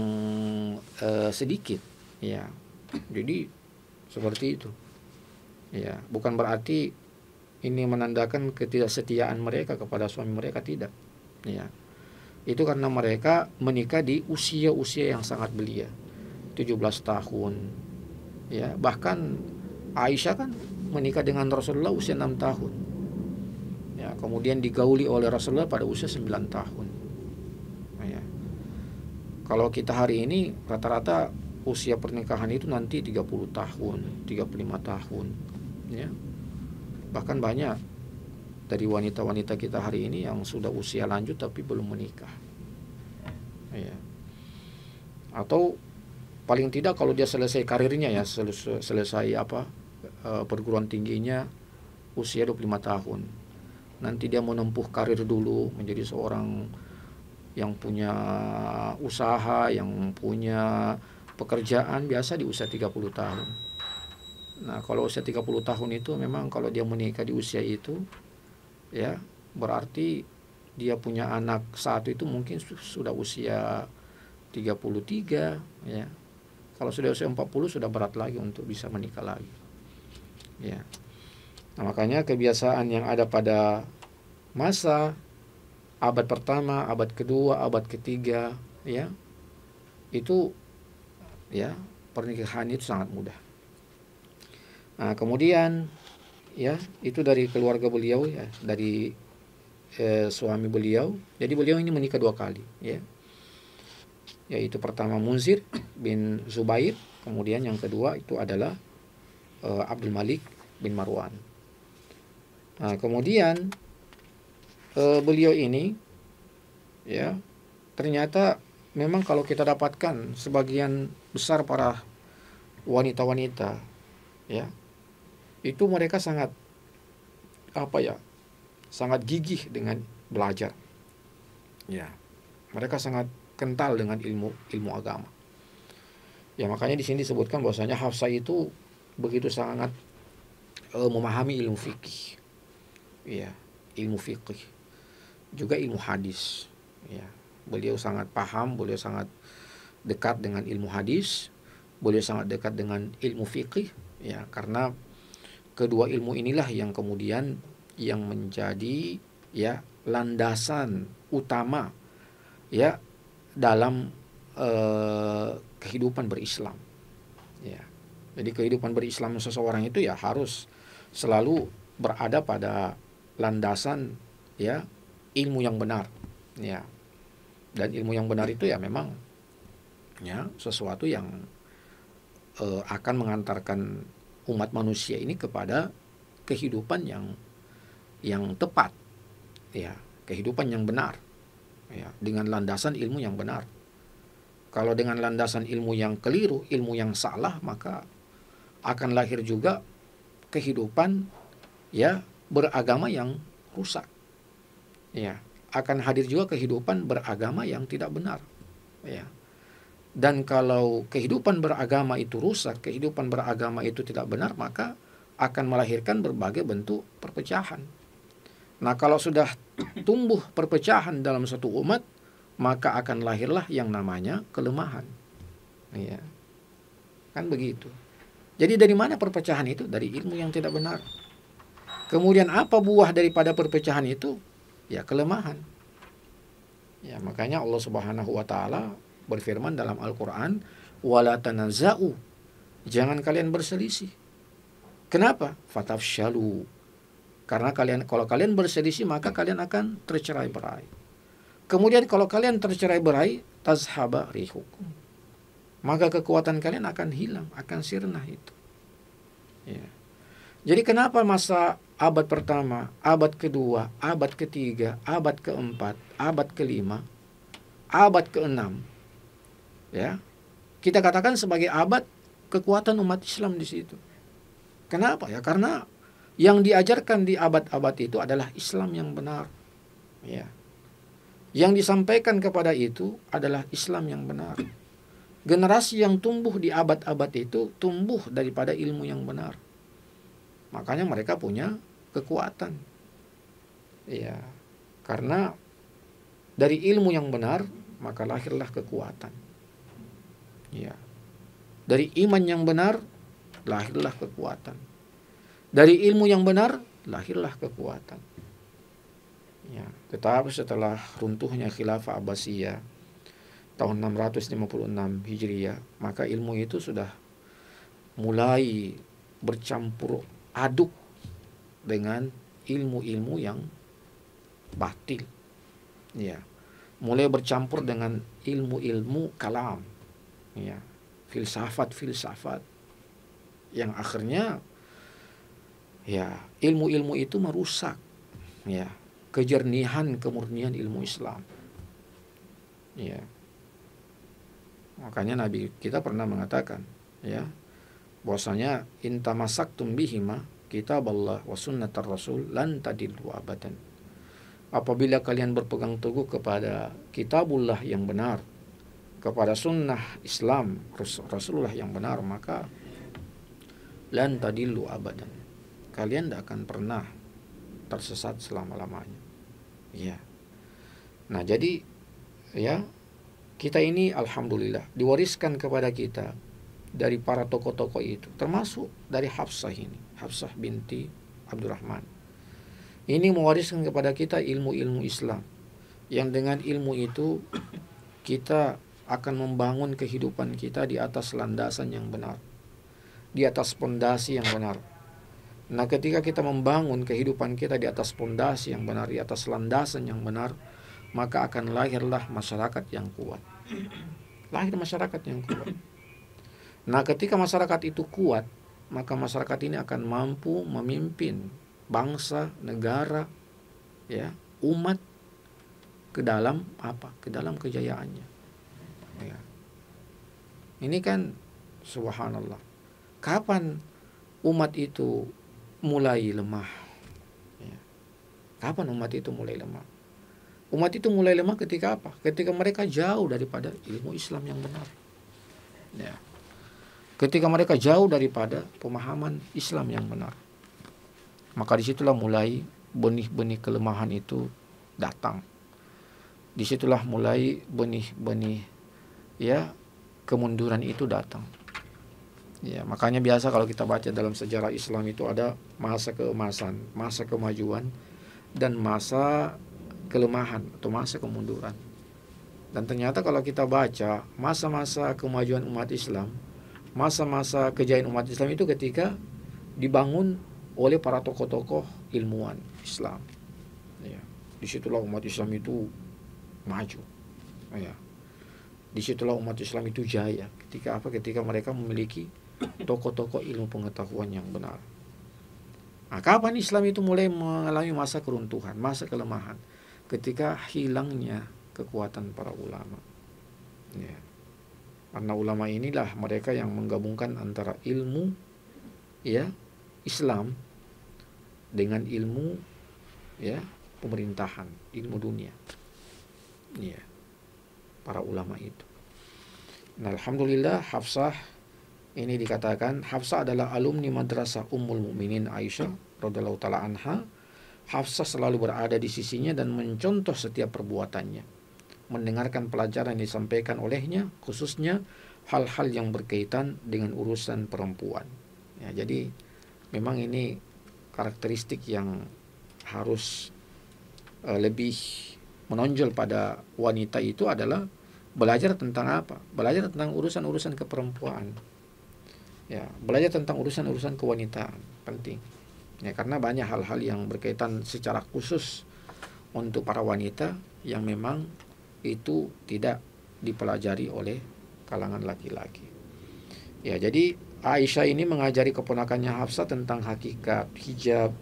sedikit, ya. Jadi seperti itu, ya, bukan berarti ini menandakan ketidaksetiaan mereka kepada suami mereka, tidak, ya. Itu karena mereka menikah di usia-usia yang sangat belia, 17 tahun, ya. Bahkan Aisyah kan menikah dengan Rasulullah usia 6 tahun. Ya, kemudian digauli oleh Rasulullah pada usia 9 tahun. Ya. Kalau kita hari ini rata-rata usia pernikahan itu nanti 30 tahun, 35 tahun, ya. Bahkan banyak dari wanita-wanita kita hari ini yang sudah usia lanjut tapi belum menikah. Ya. Atau paling tidak kalau dia selesai karirnya, ya, selesai perguruan tingginya usia 25 tahun. Nanti dia menempuh karir dulu menjadi seorang yang punya usaha, yang punya pekerjaan, biasa di usia 30 tahun. Nah, kalau usia 30 tahun itu memang kalau dia menikah di usia itu, ya, berarti dia punya anak saat itu mungkin sudah usia 33, ya. Kalau sudah usia 40 sudah berat lagi untuk bisa menikah lagi. Ya. Nah, makanya kebiasaan yang ada pada masa abad pertama, abad kedua, abad ketiga, ya, itu, ya, pernikahan itu sangat mudah. Nah, kemudian, ya, itu dari keluarga beliau, ya, dari suami beliau. Jadi beliau ini menikah 2 kali, ya. Yaitu pertama Munzir bin Zubair, kemudian yang kedua itu adalah Abdul Malik bin Marwan. Nah, kemudian beliau ini, ya, ternyata memang kalau kita dapatkan sebagian besar para wanita-wanita, ya, itu mereka sangat sangat gigih dengan belajar, ya. Mereka sangat kental dengan ilmu agama. Ya, makanya di sini disebutkan bahwasanya Hafsah itu begitu sangat memahami ilmu fikih, ya, ilmu fikih, juga ilmu hadis, ya. Beliau sangat paham, beliau sangat dekat dengan ilmu hadis, beliau sangat dekat dengan ilmu fikih, ya, karena kedua ilmu inilah yang kemudian yang menjadi, ya, landasan utama, ya, dalam kehidupan berislam, ya. Jadi kehidupan berislam seseorang itu, ya, harus selalu berada pada landasan ya ilmu yang benar, ya. Dan ilmu yang benar itu ya memang ya sesuatu yang akan mengantarkan umat manusia ini kepada kehidupan yang tepat, ya, kehidupan yang benar, ya, dengan landasan ilmu yang benar. Kalau dengan landasan ilmu yang keliru, ilmu yang salah, maka akan lahir juga kehidupan ya beragama yang rusak, ya, akan hadir juga kehidupan beragama yang tidak benar, ya. Dan kalau kehidupan beragama itu rusak, kehidupan beragama itu tidak benar, maka akan melahirkan berbagai bentuk perpecahan. Nah, kalau sudah tumbuh perpecahan dalam satu umat, maka akan lahirlah yang namanya kelemahan. Ya. Kan begitu. Jadi dari mana perpecahan itu? Dari ilmu yang tidak benar. Kemudian apa buah daripada perpecahan itu? Ya, kelemahan. Ya, makanya Allah Subhanahu wa taala berfirman dalam Al-Qur'an, "Wala tanaza'u." Jangan kalian berselisih. Kenapa? Fatafshalu. Karena kalau kalian berselisih maka kalian akan tercerai-berai. Kemudian kalau kalian tercerai-berai, tazhaba rihukum. Maka kekuatan kalian akan hilang, akan sirna itu. Ya. Jadi kenapa masa abad pertama, abad kedua, abad ketiga, abad keempat, abad kelima, abad keenam, ya, kita katakan sebagai abad kekuatan umat Islam di situ. Kenapa? Ya karena yang diajarkan di abad-abad itu adalah Islam yang benar. Ya. Yang disampaikan kepada itu adalah Islam yang benar. Generasi yang tumbuh di abad-abad itu tumbuh daripada ilmu yang benar. Makanya mereka punya kekuatan. Ya. Karena dari ilmu yang benar maka lahirlah kekuatan. Ya. Dari iman yang benar lahirlah kekuatan. Dari ilmu yang benar lahirlah kekuatan. Ya, tetapi setelah runtuhnya Khilafah Abbasiyah tahun 656 Hijriah, maka ilmu itu sudah mulai bercampur aduk dengan ilmu-ilmu yang batil. Ya, mulai bercampur dengan ilmu-ilmu kalam. Ya, filsafat-filsafat yang akhirnya ya ilmu-ilmu itu merusak ya kejernihan kemurnian ilmu Islam. Ya. Makanya Nabi kita pernah mengatakan ya bahwasanya intamasaktum bihima kitaballah wa sunnatar rasul lan tadillu abadan. Apabila kalian berpegang teguh kepada kitabullah yang benar, kepada sunnah Islam Rasulullah yang benar, maka lan tadillu abadan. Kalian tidak akan pernah tersesat selama-lamanya. Ya. Nah, jadi ya kita ini alhamdulillah diwariskan kepada kita dari para tokoh-tokoh itu, termasuk dari Hafsah ini, Hafsah binti Abdurrahman. Ini mewariskan kepada kita ilmu-ilmu Islam yang dengan ilmu itu kita akan membangun kehidupan kita di atas landasan yang benar, di atas pondasi yang benar. Nah, ketika kita membangun kehidupan kita di atas pondasi yang benar, di atas landasan yang benar, maka akan lahirlah masyarakat yang kuat. Lahir masyarakat yang kuat. Nah, ketika masyarakat itu kuat, maka masyarakat ini akan mampu memimpin bangsa, negara, ya, umat ke dalam apa? Ke dalam kejayaannya. Ya. Ini kan subhanallah. Kapan umat itu mulai lemah? Ya. Kapan umat itu mulai lemah? Umat itu mulai lemah ketika apa? Ketika mereka jauh daripada ilmu Islam yang benar. Ya. Ketika mereka jauh daripada pemahaman Islam yang benar. Maka disitulah mulai benih-benih kelemahan itu datang. Disitulah mulai benih-benih ya kemunduran itu datang. Ya, makanya biasa kalau kita baca dalam sejarah Islam itu ada masa keemasan, masa kemajuan, dan masa kelemahan atau masa kemunduran. Dan ternyata kalau kita baca masa-masa kemajuan umat Islam, masa-masa kejayaan umat Islam itu ketika dibangun oleh para tokoh-tokoh ilmuwan Islam. Ya. Disitulah umat Islam itu maju. Ya. Disitulah umat Islam itu jaya. Ketika apa? Ketika mereka memiliki tokoh-tokoh ilmu pengetahuan yang benar. Nah, kapan Islam itu mulai mengalami masa keruntuhan, masa kelemahan? Ketika hilangnya kekuatan para ulama. Ya. Karena ulama inilah mereka yang menggabungkan antara ilmu ya Islam dengan ilmu ya pemerintahan, ilmu dunia. Ya. Para ulama itu. Nah, alhamdulillah Hafsah ini dikatakan Hafsah adalah alumni madrasah Ummul Mukminin Aisyah radhiyallahu taala anha. Hafsah selalu berada di sisinya dan mencontoh setiap perbuatannya, mendengarkan pelajaran yang disampaikan olehnya, khususnya hal-hal yang berkaitan dengan urusan perempuan. Ya, jadi memang ini karakteristik yang harus lebih menonjol pada wanita itu adalah belajar tentang apa? Belajar tentang urusan-urusan keperempuan. Ya, belajar tentang urusan-urusan kewanitaan penting. Ya, karena banyak hal-hal yang berkaitan secara khusus untuk para wanita yang memang itu tidak dipelajari oleh kalangan laki-laki. Ya, jadi Aisyah ini mengajari keponakannya Hafsah tentang hakikat hijab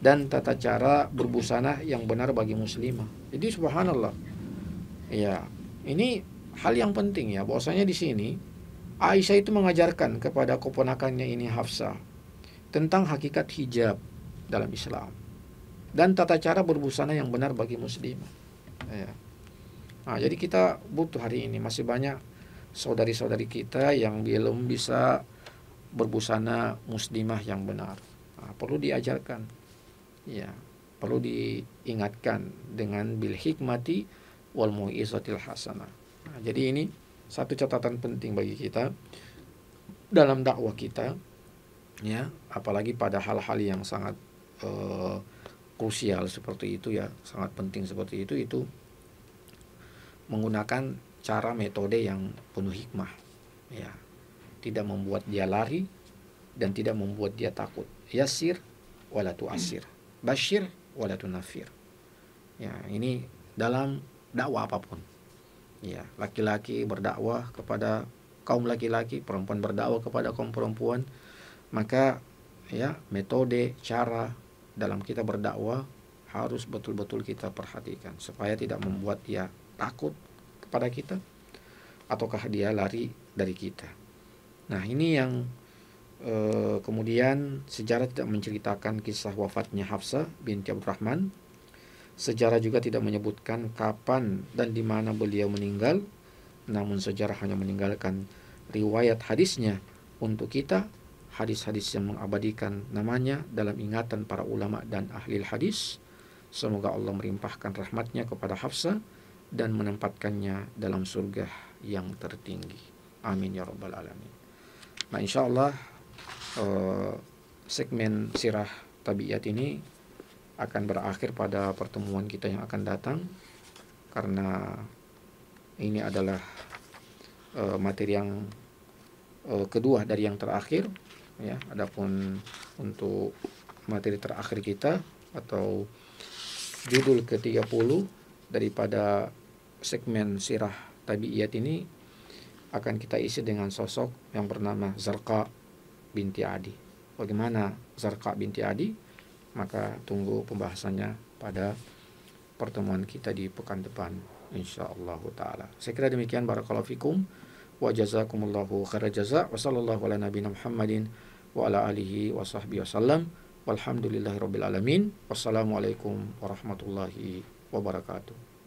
dan tata cara berbusana yang benar bagi muslimah. Jadi subhanallah. Ya, ini hal yang penting ya, bahwasanya di sini Aisyah itu mengajarkan kepada keponakannya ini Hafsah tentang hakikat hijab dalam Islam dan tata cara berbusana yang benar bagi muslimah. Ya. Nah, jadi kita butuh hari ini masih banyak saudari-saudari kita yang belum bisa berbusana muslimah yang benar. Nah, perlu diajarkan. Ya, perlu diingatkan dengan bil hikmati wal mau'izatil hasanah. Nah, jadi ini satu catatan penting bagi kita dalam dakwah kita, ya, apalagi pada hal-hal yang sangat krusial seperti itu ya, sangat penting seperti itu menggunakan cara metode yang penuh hikmah, ya, tidak membuat dia lari dan tidak membuat dia takut. Yasir wala tu'asir. Bashir wala tunafir. Ya, ini dalam dakwah apapun. Ya, laki-laki berdakwah kepada kaum laki-laki, perempuan berdakwah kepada kaum perempuan, maka ya metode, cara dalam kita berdakwah harus betul-betul kita perhatikan supaya tidak membuat dia takut kepada kita ataukah dia lari dari kita. Nah, ini yang kemudian sejarah tidak menceritakan kisah wafatnya Hafsah binti Abdurrahman. Sejarah juga tidak menyebutkan kapan dan di mana beliau meninggal. Namun sejarah hanya meninggalkan riwayat hadisnya untuk kita, hadis-hadis yang mengabadikan namanya dalam ingatan para ulama dan ahli hadis. Semoga Allah melimpahkan rahmatnya kepada Hafsah dan menempatkannya dalam surga yang tertinggi. Amin ya rabbal alamin. Nah, insyaallah segmen sirah tabiat ini akan berakhir pada pertemuan kita yang akan datang, karena ini adalah materi yang kedua dari yang terakhir ya. Adapun untuk materi terakhir kita atau judul ke-30 daripada segmen sirah tabiat ini akan kita isi dengan sosok yang bernama Zarqa binti Adi. Bagaimana Zarqa binti Adi? Maka tunggu pembahasannya pada pertemuan kita di pekan depan insyaallah taala. Saya kira demikian, barakallahu fikum wa jazakumullahu khairal jaza wa sallallahu ala nabiyina Muhammadin wa ala alihi wa sahbihi wasallam walhamdulillahirabbil alamin. Wassalamualaikum warahmatullahi wabarakatuh.